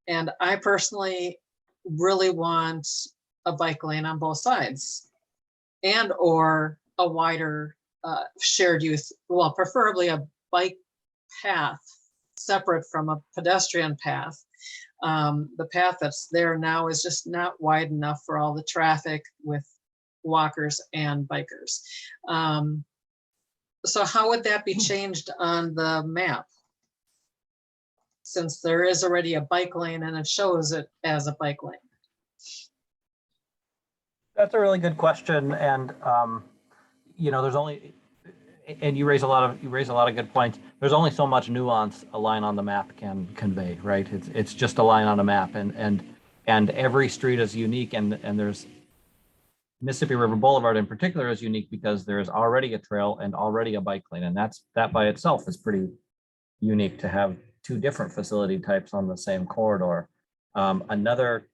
And I personally really want a bike lane on both sides, and or a wider shared use, well, preferably a bike path separate from a pedestrian path. The path that's there now is just not wide enough for all the traffic with walkers and bikers. So how would that be changed on the map? Since there is already a bike lane and it shows it as a bike lane. That's a really good question, and there's only, and you raise a lot of good points. There's only so much nuance a line on the map can convey, right? It's just a line on a map, and every street is unique, and there's Mississippi River Boulevard in particular is unique because there is already a trail and already a bike lane, and that by itself is pretty unique to have two different facility types on the same corridor. Another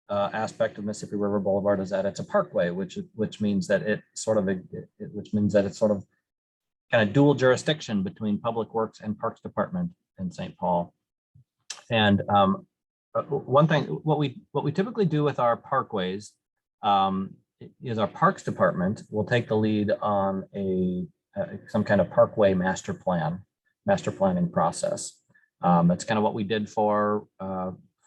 aspect of Mississippi River Boulevard is that it's a parkway, which means that it's sort of kind of dual jurisdiction between Public Works and Parks Department in St. Paul. And one thing, what we typically do with our parkways is our Parks Department will take the lead on some kind of parkway master planning process. That's kind of what we did for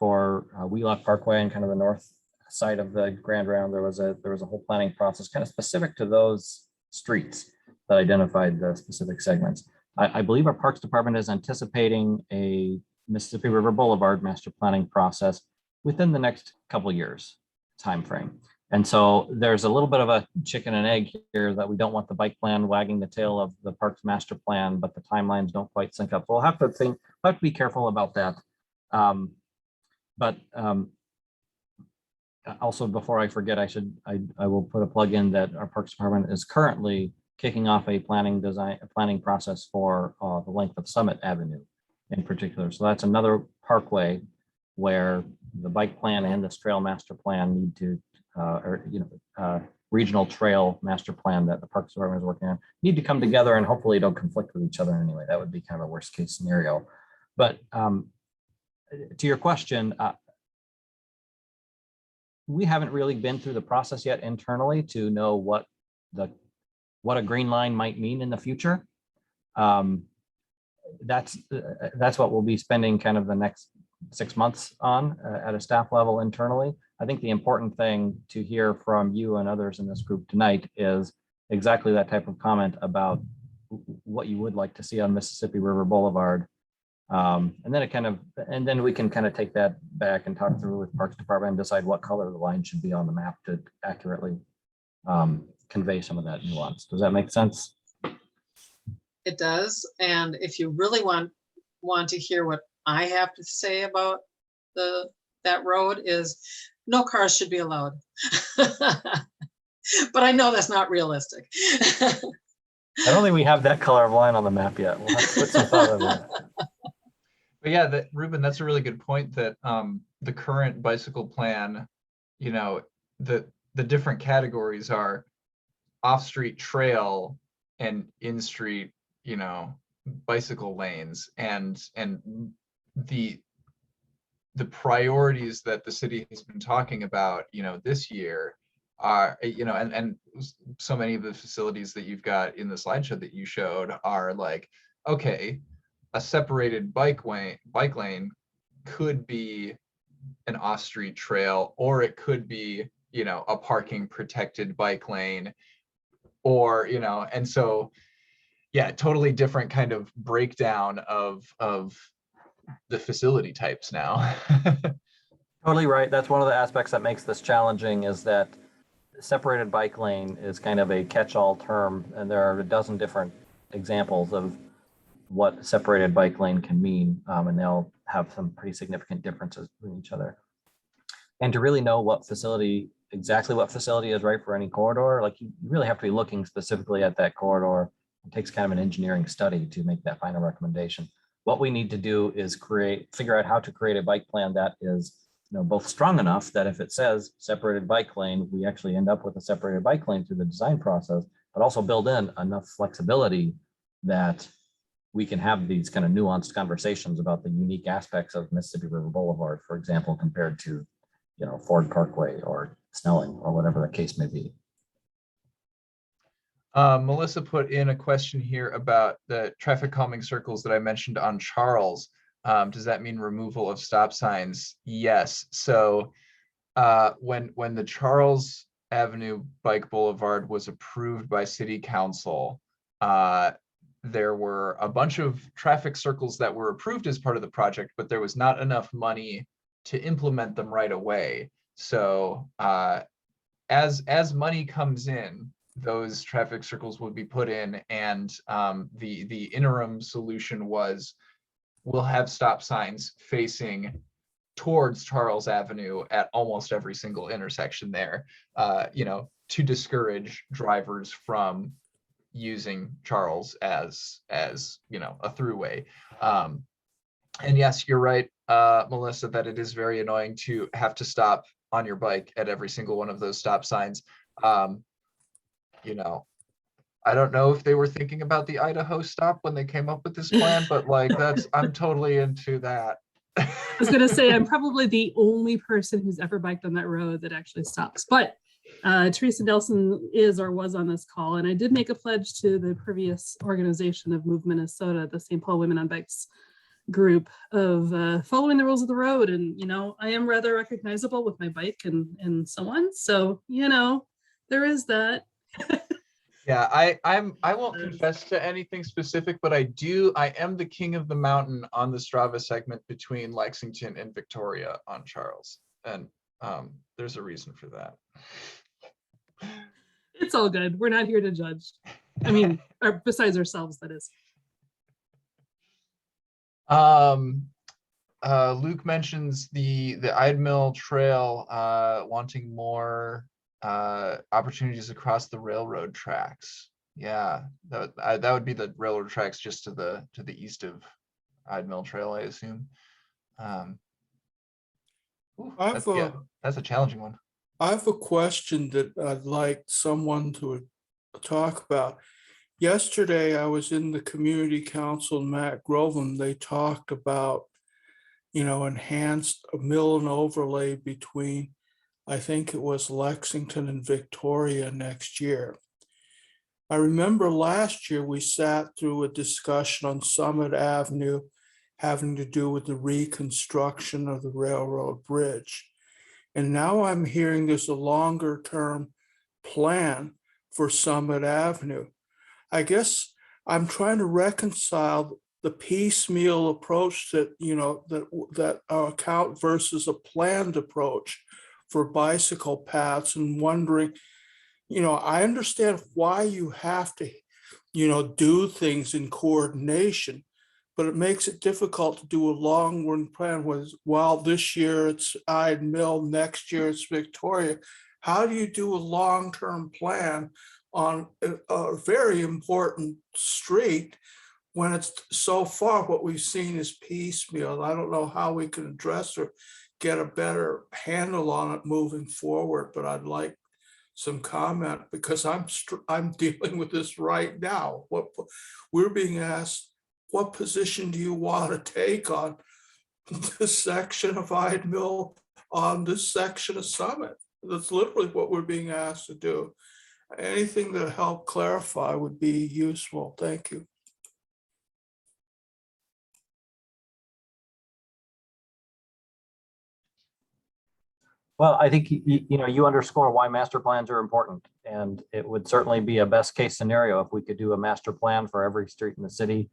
Wheelock Parkway and kind of the north side of the Grand Round. There was a whole planning process kind of specific to those streets that identified the specific segments. I believe our Parks Department is anticipating a Mississippi River Boulevard master planning process within the next couple years timeframe. And so there's a little bit of a chicken and egg here that we don't want the bike plan wagging the tail of the parks master plan, but the timelines don't quite sync up. So we'll have to be careful about that. But also, before I forget, I will put a plug in that our Parks Department is currently kicking off a planning process for the length of Summit Avenue in particular. So that's another parkway where the bike plan and this trail master plan need to, regional trail master plan that the Parks Department is working on need to come together, and hopefully don't conflict with each other in any way. That would be kind of a worst case scenario. But to your question, we haven't really been through the process yet internally to know what a green line might mean in the future. That's what we'll be spending kind of the next 6 months on at a staff level internally. I think the important thing to hear from you and others in this group tonight is exactly that type of comment about what you would like to see on Mississippi River Boulevard. And then we can kind of take that back and talk through with Parks Department and decide what color the line should be on the map to accurately convey some of that nuance. Does that make sense? It does. And if you really want to hear what I have to say about that road, is no cars should be allowed. But I know that's not realistic. I don't think we have that color of line on the map yet. We'll have to put some thought on that. But yeah, Reuben, that's a really good point, that the current bicycle plan, the different categories are off-street trail and in-street, bicycle lanes, and the priorities that the city has been talking about, this year are, and so many of the facilities that you've got in the slideshow that you showed are like, okay, a separated bike lane could be an off-street trail, or it could be, a parking protected bike lane, or, and so, yeah, totally different kind of breakdown of the facility types now. Totally right. That's one of the aspects that makes this challenging, is that separated bike lane is kind of a catch-all term, and there are a dozen different examples of what separated bike lane can mean, and they'll have some pretty significant differences between each other. And to really know exactly what facility is right for any corridor, like you really have to be looking specifically at that corridor. It takes kind of an engineering study to make that final recommendation. What we need to do is figure out how to create a bike plan that is, both strong enough that if it says separated bike lane, we actually end up with a separated bike lane through the design process, but also build in enough flexibility that we can have these kind of nuanced conversations about the unique aspects of Mississippi River Boulevard, for example, compared to, Ford Parkway or Snelling or whatever the case may be. Melissa put in a question here about the traffic calming circles that I mentioned on Charles. Does that mean removal of stop signs? Yes. So when the Charles Avenue Bike Boulevard was approved by City Council, there were a bunch of traffic circles that were approved as part of the project, but there was not enough money to implement them right away. So as money comes in, those traffic circles would be put in, and the interim solution was we'll have stop signs facing towards Charles Avenue at almost every single intersection there, to discourage drivers from using Charles as a throughway. And yes, you're right, Melissa, that it is very annoying to have to stop on your bike at every single one of those stop signs. I don't know if they were thinking about the Idaho stop when they came up with this plan, but like I'm totally into that. I was going to say, I'm probably the only person who's ever biked on that road that actually stops. But Teresa Nelson is or was on this call, and I did make a pledge to the previous organization of Move Minnesota, the St. Paul Women on Bikes group, of following the rules of the road. And, I am rather recognizable with my bike and so on. So, there is that. Yeah, I won't confess to anything specific, but I am the king of the mountain on the Strava segment between Lexington and Victoria on Charles. And there's a reason for that. It's all good. We're not here to judge. I mean, besides ourselves, that is. Luke mentions the Idemill Trail wanting more opportunities across the railroad tracks. Yeah, that would be the railroad tracks just to the east of Idemill Trail, I assume. That's a challenging one. I have a question that I'd like someone to talk about. Yesterday, I was in the community council, Matt Groveland. They talked about, enhanced mill and overlay between, I think it was Lexington and Victoria next year. I remember last year we sat through a discussion on Summit Avenue having to do with the reconstruction of the railroad bridge. And now I'm hearing there's a longer term plan for Summit Avenue. I guess I'm trying to reconcile the piecemeal approach that, that our account versus a planned approach for bicycle paths, and wondering, I understand why you have to, do things in coordination, but it makes it difficult to do a long-run plan with, while this year it's Ide Mill, next year it's Victoria. How do you do a long-term plan on a very important street when it's so far what we've seen is piecemeal? I don't know how we can address or get a better handle on it moving forward, but I'd like some comment, because I'm dealing with this right now. What we're being asked, what position do you want to take on this section of Ide Mill, on this section of Summit? That's literally what we're being asked to do. Anything that help clarify would be useful. Thank you. Well, I think you underscore why master plans are important, and it would certainly be a best case scenario if we could do a master plan for every street in the city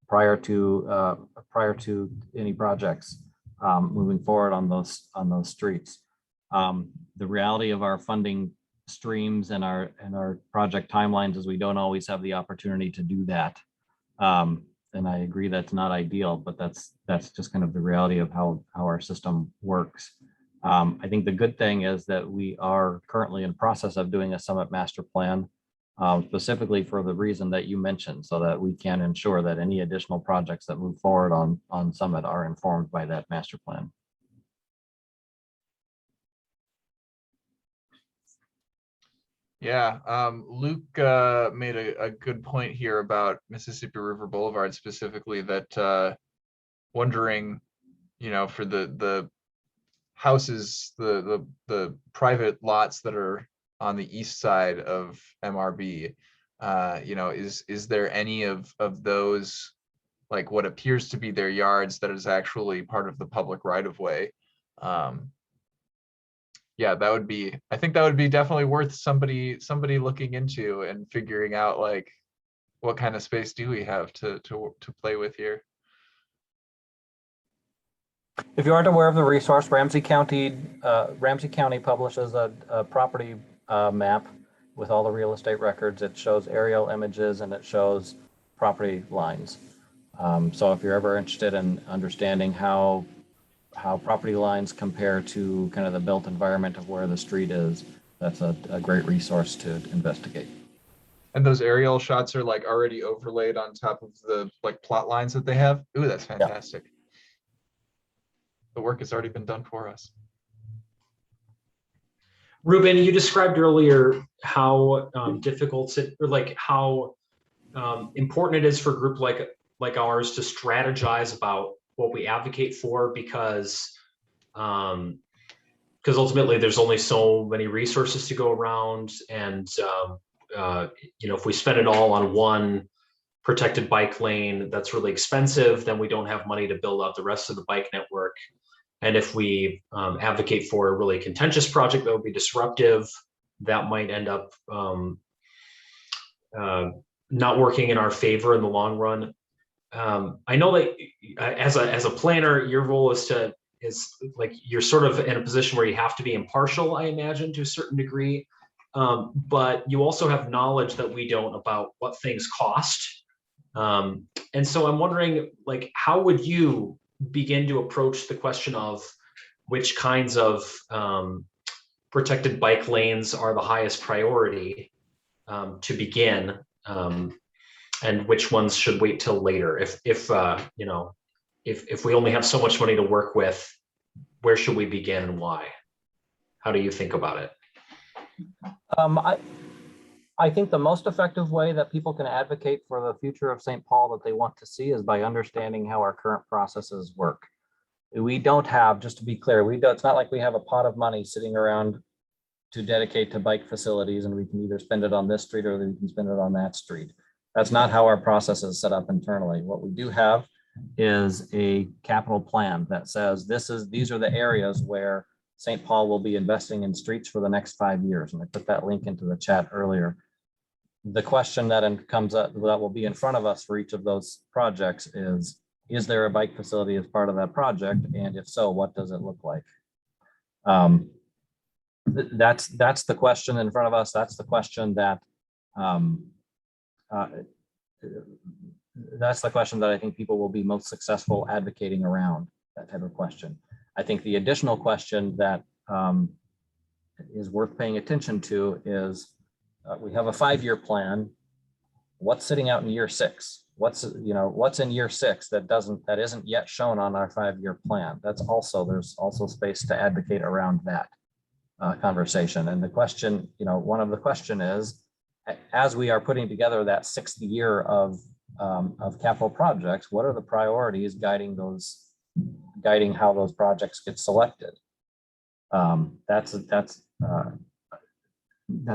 prior to any projects moving forward on those streets. The reality of our funding streams and our project timelines is we don't always have the opportunity to do that. And I agree that's not ideal, but that's just kind of the reality of how our system works. I think the good thing is that we are currently in process of doing a Summit master plan, specifically for the reason that you mentioned, so that we can ensure that any additional projects that move forward on Summit are informed by that master plan. Yeah, Luke made a good point here about Mississippi River Boulevard specifically, that wondering, for the houses, the private lots that are on the east side of MRB, is there any of those, like what appears to be their yards, that is actually part of the public right of way? Yeah, I think that would be definitely worth somebody looking into and figuring out, like, what kind of space do we have to play with here. If you aren't aware of the resource, Ramsey County publishes a property map with all the real estate records. It shows aerial images and it shows property lines. So if you're ever interested in understanding how property lines compare to kind of the built environment of where the street is, that's a great resource to investigate. And those aerial shots are like already overlaid on top of the like plot lines that they have. Ooh, that's fantastic. The work has already been done for us. Reuben, you described earlier how difficult it, or like how important it is for a group like ours to strategize about what we advocate for, because ultimately there's only so many resources to go around, and if we spend it all on one protected bike lane that's really expensive, then we don't have money to build out the rest of the bike network. And if we advocate for a really contentious project that would be disruptive, that might end up not working in our favor in the long run. I know that as a planner, your role is like, you're sort of in a position where you have to be impartial, I imagine, to a certain degree. But you also have knowledge that we don't about what things cost. And so I'm wondering, like, how would you begin to approach the question of which kinds of protected bike lanes are the highest priority to begin, and which ones should wait till later? If we only have so much money to work with, where should we begin and why? How do you think about it? I think the most effective way that people can advocate for the future of St. Paul that they want to see is by understanding how our current processes work. We don't have, just to be clear, it's not like we have a pot of money sitting around to dedicate to bike facilities and we can either spend it on this street or we can spend it on that street. That's not how our process is set up internally. What we do have is a capital plan that says these are the areas where St. Paul will be investing in streets for the next 5 years. And I put that link into the chat earlier. The question that comes up that will be in front of us for each of those projects is there a bike facility as part of that project? And if so, what does it look like? That's the question in front of us. That's the question that I think people will be most successful advocating around, that type of question. I think the additional question that is worth paying attention to is we have a 5-year plan. What's sitting out in year 6? What's in year 6 that isn't yet shown on our 5-year plan? There's also space to advocate around that conversation. And the question, one of the question is, as we are putting together that 6th year of capital projects, what are the priorities guiding how those projects get selected? That's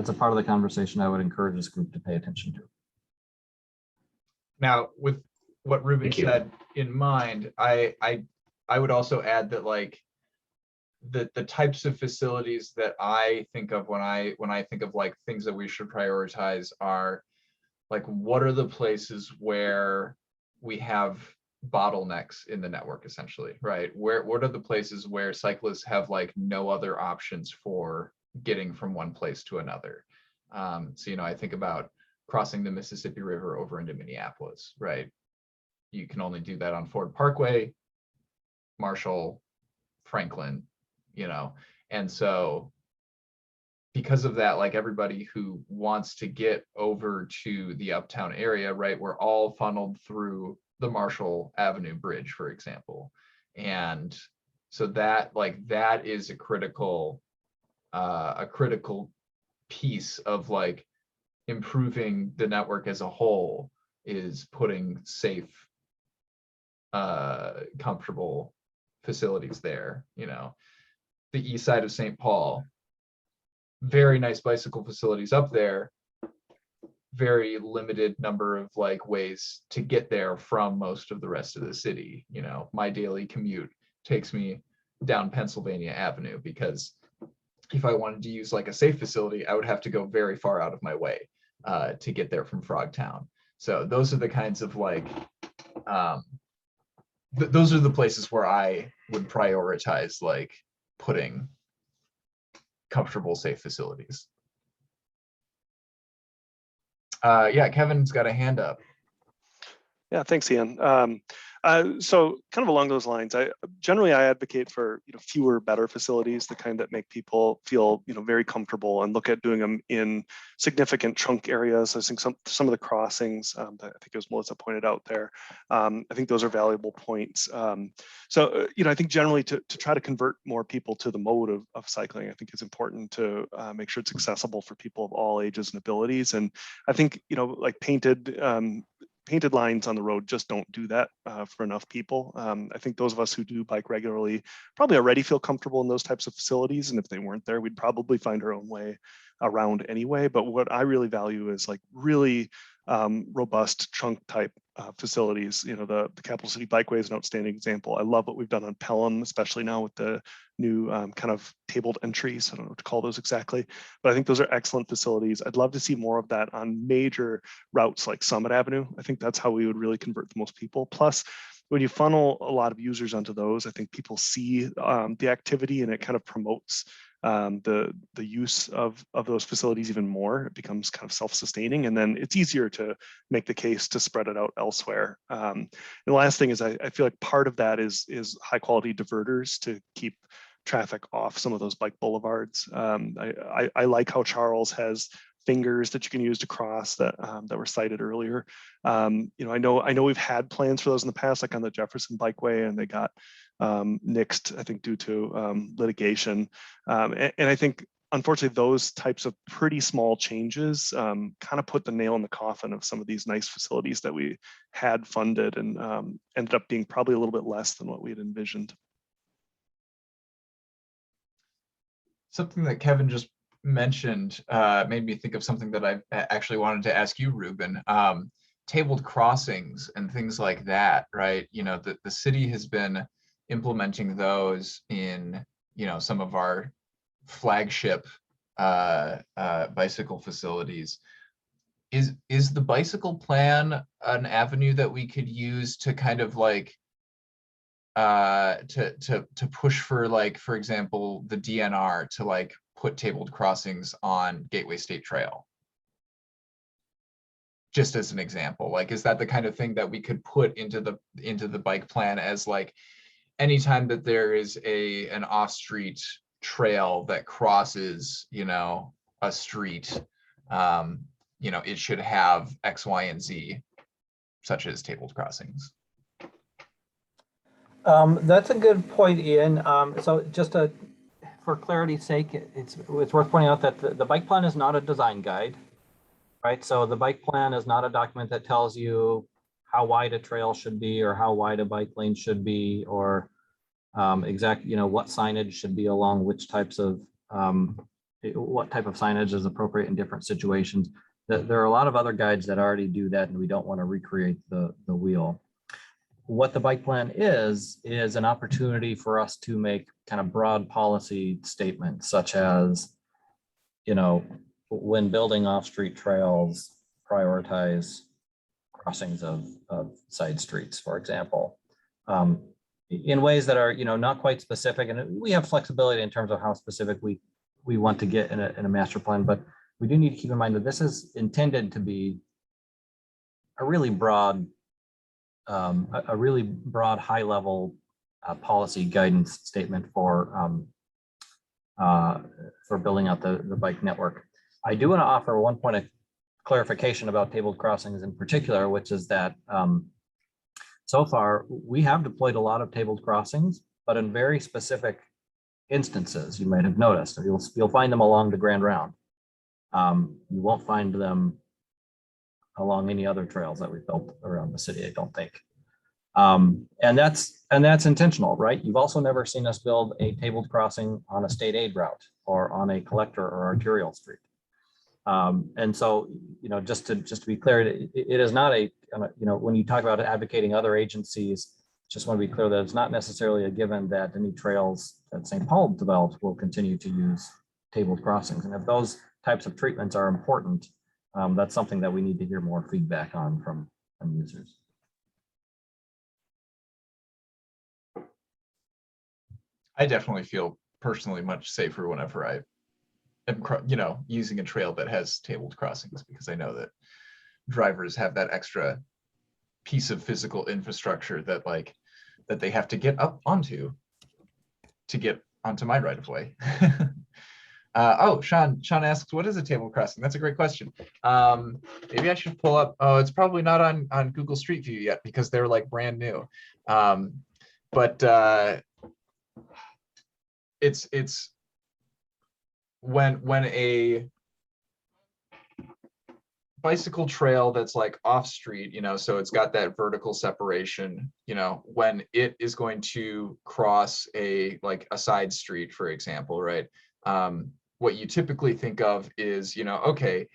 a part of the conversation I would encourage this group to pay attention to. Now, with what Reuben said in mind, I would also add that, like, the types of facilities that I think of when I think of like things that we should prioritize are like, what are the places where we have bottlenecks in the network, essentially, right? What are the places where cyclists have like no other options for getting from one place to another? So, I think about crossing the Mississippi River over into Minneapolis, right? You can only do that on Ford Parkway, Marshall, Franklin, and so because of that, like, everybody who wants to get over to the uptown area, right, we're all funneled through the Marshall Avenue Bridge, for example. And so that is a critical piece of like improving the network as a whole, is putting safe, comfortable facilities there. The east side of St. Paul, very nice bicycle facilities up there, very limited number of like ways to get there from most of the rest of the city. My daily commute takes me down Pennsylvania Avenue, because if I wanted to use like a safe facility, I would have to go very far out of my way to get there from Frogtown. So those are the kinds of like, those are the places where I would prioritize like putting comfortable, safe facilities. Yeah, Kevin's got a hand up. Yeah, thanks, Ian. So kind of along those lines, I advocate for fewer, better facilities, the kind that make people feel very comfortable and look at doing them in significant trunk areas. I think some of the crossings that I think it was Melissa pointed out there. I think those are valuable points. So I think generally to try to convert more people to the mode of cycling, I think it's important to make sure it's accessible for people of all ages and abilities. And I think like painted lines on the road just don't do that for enough people. I think those of us who do bike regularly probably already feel comfortable in those types of facilities. And if they weren't there, we'd probably find our own way around anyway. But what I really value is like really robust trunk type facilities. The Capital City Bikeway is an outstanding example. I love what we've done on Pelham, especially now with the new kind of tabled entries. I don't know what to call those exactly, but I think those are excellent facilities. I'd love to see more of that on major routes like Summit Avenue. I think that's how we would really convert the most people. Plus, when you funnel a lot of users onto those, I think people see the activity and it kind of promotes the use of those facilities even more. It becomes kind of self-sustaining, and then it's easier to make the case to spread it out elsewhere. And the last thing is I feel like part of that is high quality diverters to keep traffic off some of those bike boulevards. I like how Charles has fingers that you can use to cross that were cited earlier. I know we've had plans for those in the past, like on the Jefferson Bikeway, and they got nixed, I think, due to litigation. And I think, unfortunately, those types of pretty small changes kind of put the nail in the coffin of some of these nice facilities that we had funded and ended up being probably a little bit less than what we had envisioned. Something that Kevin just mentioned made me think of something that I actually wanted to ask you, Reuben. Tabled crossings and things like that, right? The city has been implementing those in some of our flagship bicycle facilities. Is the bicycle plan an avenue that we could use to kind of like to push for, like, for example, the DNR to like put tabled crossings on Gateway State Trail? Just as an example, like, is that the kind of thing that we could put into the bike plan as like anytime that there is an off-street trail that crosses, a street, it should have X, Y, and Z, such as tabled crossings? That's a good point, Ian. So just for clarity's sake, it's worth pointing out that the bike plan is not a design guide, right? So the bike plan is not a document that tells you how wide a trail should be or how wide a bike lane should be, or exactly, what signage should be along which types of, what type of signage is appropriate in different situations. There are a lot of other guides that already do that, and we don't want to recreate the wheel. What the bike plan is an opportunity for us to make kind of broad policy statements, such as, when building off-street trails, prioritize crossings of side streets, for example, in ways that are, not quite specific. And we have flexibility in terms of how specific we want to get in a master plan, but we do need to keep in mind that this is intended to be a really broad, high-level policy guidance statement for building out the bike network. I do want to offer one point of clarification about tabled crossings in particular, which is that so far we have deployed a lot of tabled crossings, but in very specific instances. You might have noticed, you'll find them along the Grand Round. You won't find them along any other trails that we've built around the city, I don't think. And that's intentional, right? You've also never seen us build a tabled crossing on a state aid route or on a collector or arterial street. And so, just to be clear, it is not when you talk about advocating other agencies, just want to be clear that it's not necessarily a given that any trails that St. Paul develops will continue to use tabled crossings. And if those types of treatments are important, that's something that we need to hear more feedback on from users. I definitely feel personally much safer whenever I am, using a trail that has tabled crossings, because I know that drivers have that extra piece of physical infrastructure that that they have to get up onto to get onto my right of way. Oh, Sean asks, what is a table crossing? That's a great question. Maybe I should pull up. Oh, it's probably not on Google Street View yet because they're like brand new. But it's when a bicycle trail that's like off street, so it's got that vertical separation, when it is going to cross a side street, for example, right? What you typically think of is, okay,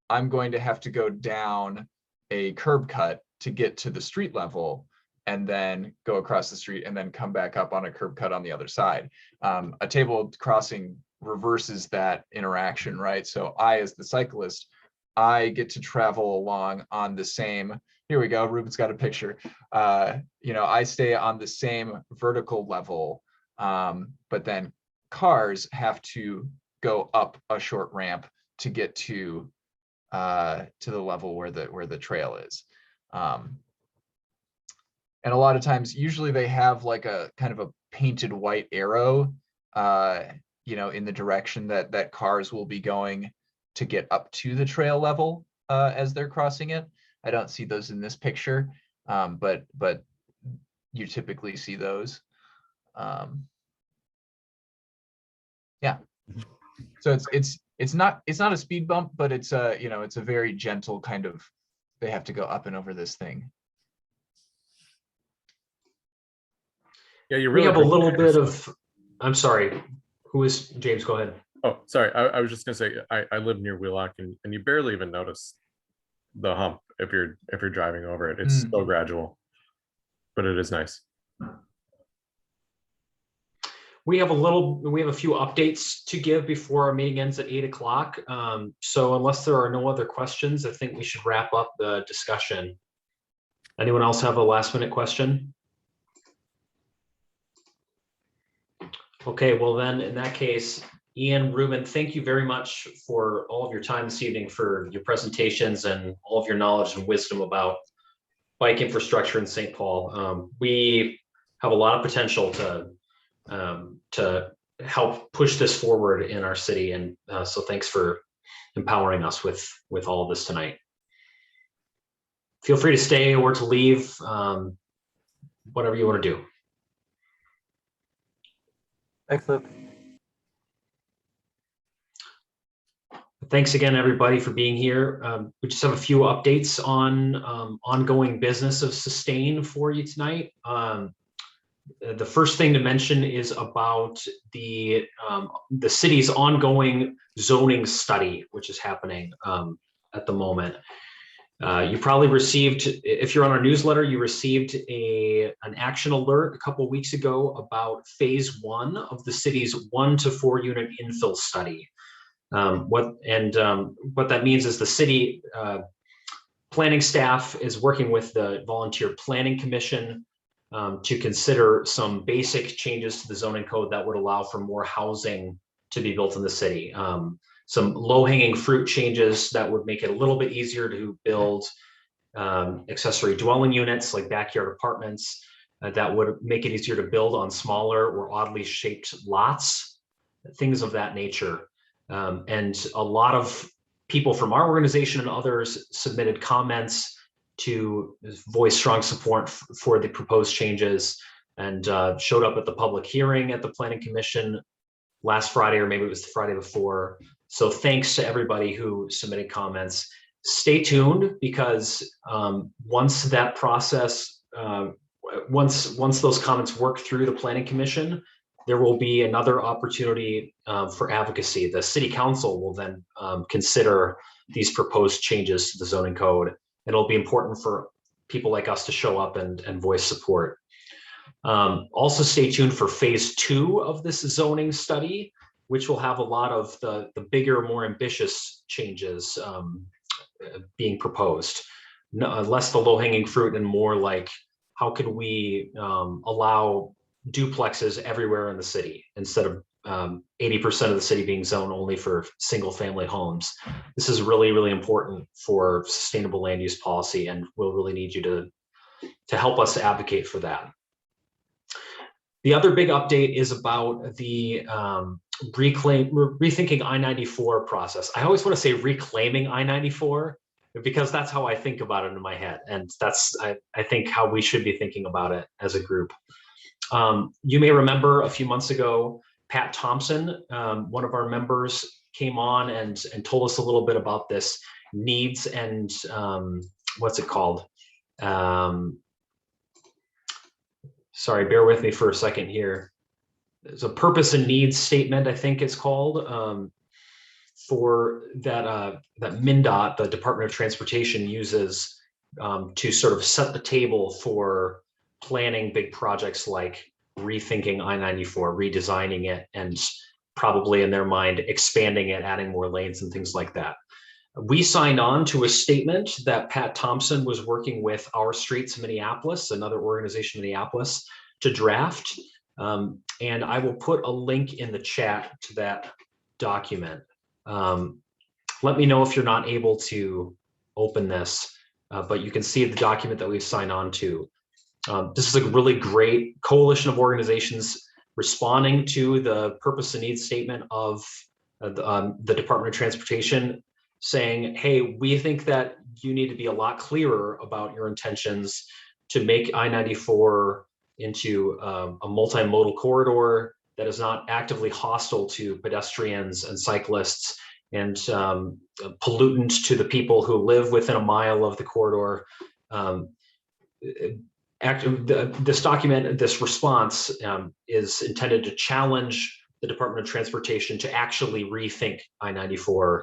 I'm going to have to go down a curb cut to get to the street level and then go across the street and then come back up on a curb cut on the other side. A table crossing reverses that interaction, right? So I, as the cyclist, I get to travel along on the same, here we go, Ruben's got a picture. I stay on the same vertical level, but then cars have to go up a short ramp to get to the level where the trail is. And a lot of times, usually they have like a kind of a painted white arrow, in the direction that cars will be going to get up to the trail level as they're crossing it. I don't see those in this picture, but you typically see those. Yeah. So it's not a speed bump, but it's it's a very gentle kind of, they have to go up and over this thing. Yeah, you We really have a little bit of, I'm sorry, who is, James, go ahead. Oh, sorry. I was just gonna say I live near Wheelock and you barely even notice the hump if you're driving over it. It's so gradual, but it is nice. We have a few updates to give before our meeting ends at 8 o'clock. So unless there are no other questions, I think we should wrap up the discussion. Anyone else have a last minute question? Okay, well then in that case, Ian, Reuben, thank you very much for all of your time this evening, for your presentations and all of your knowledge and wisdom about bike infrastructure in St. Paul. We have a lot of potential to help push this forward in our city. And so thanks for empowering us with all of this tonight. Feel free to stay or to leave, whatever you want to do. Thanks, Luke. Thanks again, everybody, for being here. We just have a few updates on ongoing business of Sustain for you tonight. The first thing to mention is about the city's ongoing zoning study, which is happening at the moment. You probably received, if you're on our newsletter, you received an action alert a couple of weeks ago about phase 1 of the city's 1 to 4 unit infill study. What that means is the city planning staff is working with the Volunteer Planning Commission to consider some basic changes to the zoning code that would allow for more housing to be built in the city. Some low-hanging fruit changes that would make it a little bit easier to build accessory dwelling units like backyard apartments that would make it easier to build on smaller or oddly shaped lots, things of that nature. And a lot of people from our organization and others submitted comments to voice strong support for the proposed changes, and showed up at the public hearing at the Planning Commission last Friday, or maybe it was the Friday before. So thanks to everybody who submitted comments. Stay tuned, because once that process, once those comments work through the Planning Commission, there will be another opportunity for advocacy. The City Council will then consider these proposed changes to the zoning code. It'll be important for people like us to show up and voice support. Also stay tuned for phase 2 of this zoning study, which will have a lot of the bigger, more ambitious changes being proposed. Less the low-hanging fruit and more like, how can we allow duplexes everywhere in the city instead of 80% of the city being zoned only for single family homes. This is really, really important for sustainable land use policy, and we'll really need you to help us advocate for that. The other big update is about the rethinking I-94 process. I always want to say reclaiming I-94 because that's how I think about it in my head. And that's, I think, how we should be thinking about it as a group. You may remember a few months ago, Pat Thompson, one of our members, came on and told us a little bit about this needs and what's it called? Sorry, bear with me for a second here. There's a purpose and needs statement, I think it's called, for that Mndot, the Department of Transportation, uses to sort of set the table for planning big projects like rethinking I-94, redesigning it, and probably in their mind expanding it, adding more lanes and things like that. We signed on to a statement that Pat Thompson was working with Our Streets Minneapolis, another organization in Minneapolis, to draft. And I will put a link in the chat to that document. Let me know if you're not able to open this, but you can see the document that we've signed on to. This is a really great coalition of organizations responding to the purpose and needs statement of the Department of Transportation, saying, hey, we think that you need to be a lot clearer about your intentions to make I-94 into a multimodal corridor that is not actively hostile to pedestrians and cyclists and pollutant to the people who live within a mile of the corridor. This document, this response is intended to challenge the Department of Transportation to actually rethink I-94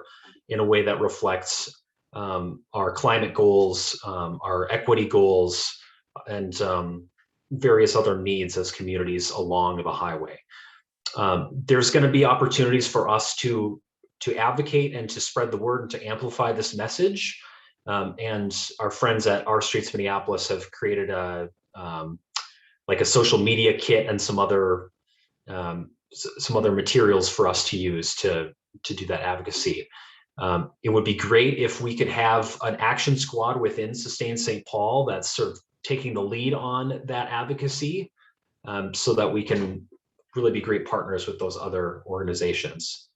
in a way that reflects our climate goals, our equity goals, and various other needs as communities along the highway. There's going to be opportunities for us to advocate and to spread the word and to amplify this message. And our friends at Our Streets Minneapolis have created a like a social media kit and some other materials for us to use to do that advocacy. It would be great if we could have an action squad within Sustain St. Paul that's sort of taking the lead on that advocacy, so that we can really be great partners with those other organizations.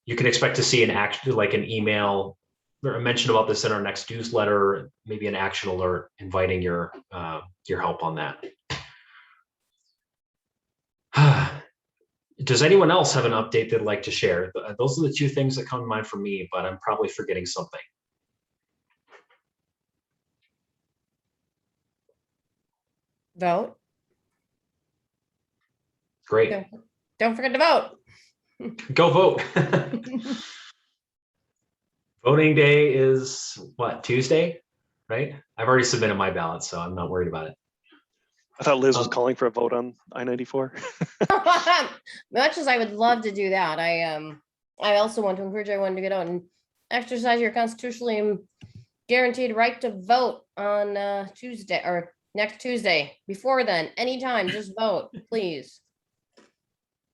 You can expect to see an email or a mention about this in our next newsletter, maybe an action alert inviting your help on that. Does anyone else have an update they'd like to share? Those are the two things that come to mind for me, but I'm probably forgetting something. Vote. Great. Don't forget to vote. Go vote. Voting day is what, Tuesday, right? I've already submitted my ballot, so I'm not worried about it. I thought Liz was calling for a vote on I-94. Much as I would love to do that, I also want to encourage everyone to get out and exercise your constitutionally guaranteed right to vote on Tuesday or next Tuesday. Before then, anytime, just vote, please.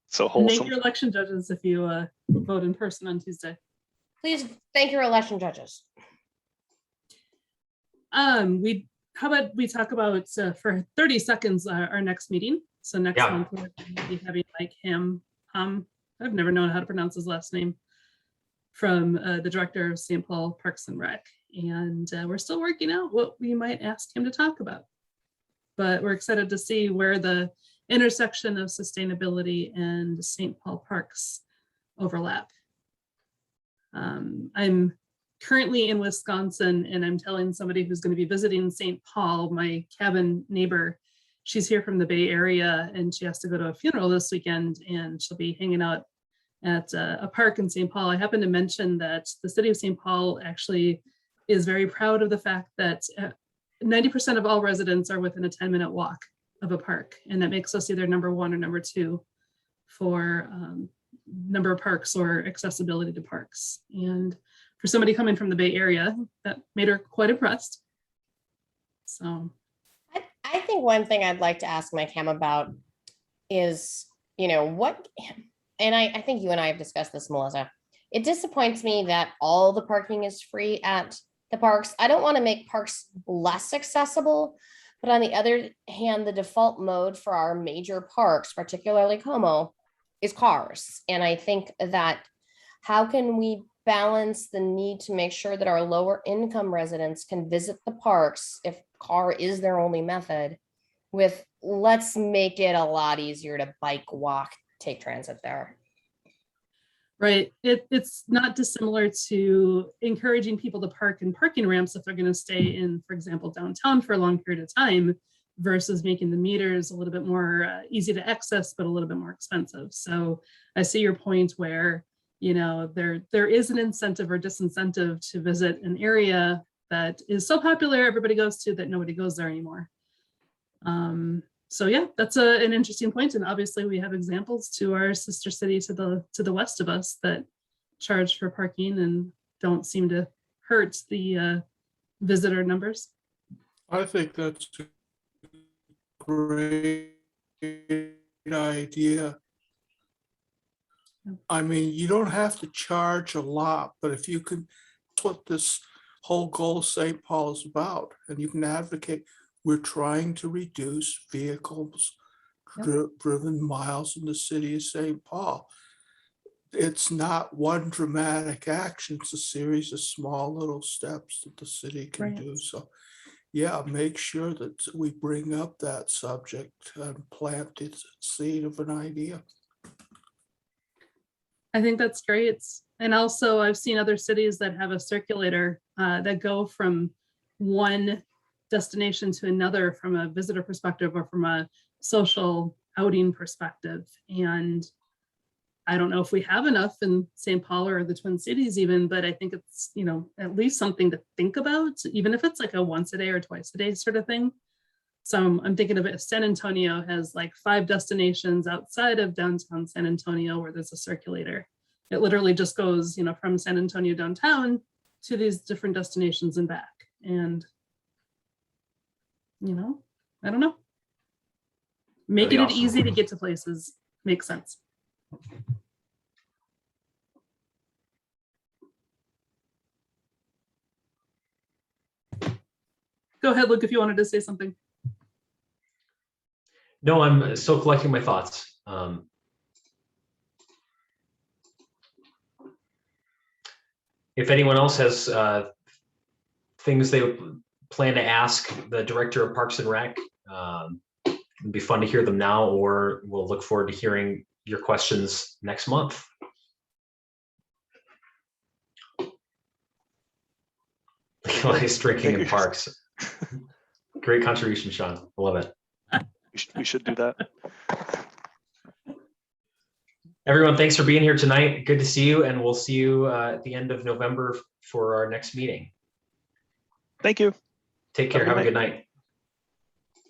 So And wholesome. make your election judges if you vote in person on Tuesday. Please thank your election judges. How about we talk about for 30 seconds our next meeting. So next month we'll be having Mike Ham. I've never known how to pronounce his last name, from the director of St. Paul Parks and Rec, and we're still working out what we might ask him to talk about. But we're excited to see where the intersection of sustainability and St. Paul Parks overlap. I'm currently in Wisconsin, and I'm telling somebody who's going to be visiting St. Paul, my cabin neighbor, she's here from the Bay Area and she has to go to a funeral this weekend, and she'll be hanging out at a park in St. Paul. I happen to mention that the city of St. Paul actually is very proud of the fact that 90% of all residents are within a 10-minute walk of a park, and that makes us either number one or number two for number of parks or accessibility to parks. And for somebody coming from the Bay Area, that made her quite impressed. So I think one thing I'd like to ask Mike Ham about is, you know, what, and I think you and I have discussed this, Melissa. It disappoints me that all the parking is free at the parks. I don't want to make parks less accessible, but on the other hand, the default mode for our major parks, particularly Como, is cars. And I think that how can we balance the need to make sure that our lower income residents can visit the parks if car is their only method, with let's make it a lot easier to bike, walk, take transit there. Right. It's not dissimilar to encouraging people to park in parking ramps if they're going to stay in, for example, downtown for a long period of time, versus making the meters a little bit more easy to access, but a little bit more expensive. So I see your point where, you know, there is an incentive or disincentive to visit an area that is so popular, everybody goes to, that nobody goes there anymore. So yeah, that's an interesting point. And obviously we have examples to our sister city to the west of us that charge for parking and don't seem to hurt the visitor numbers. I think that's a great idea. I mean, you don't have to charge a lot, but if you can, that's what this whole goal St. Paul is about, and you can advocate. We're trying to reduce vehicles driven miles in the city of St. Paul. It's not one dramatic action, it's a series of small little steps that the city can do. So yeah, make sure that we bring up that subject and plant the seed of an idea. I think that's great. And also I've seen other cities that have a circulator that go from one destination to another from a visitor perspective or from a social outing perspective. And I don't know if we have enough in St. Paul or the Twin Cities even, but I think it's, you know, at least something to think about, even if it's like a once a day or twice a day sort of thing. So I'm thinking of it, San Antonio has like 5 destinations outside of downtown San Antonio where there's a circulator. It literally just goes, you know, from San Antonio downtown to these different destinations and back. And, you know, I don't know. Making it easy to get to places makes sense. Go ahead, Luke, if you wanted to say something. No, I'm still collecting my thoughts. If anyone else has things they plan to ask the director of Parks and Rec, it'd be fun to hear them now, or we'll look forward to hearing your questions next month. Legalize drinking in parks. Great contribution, Sean. I love it. We should do that. Everyone, thanks for being here tonight. Good to see you, and we'll see you at the end of November for our next meeting. Thank you. Take care. Have a good night.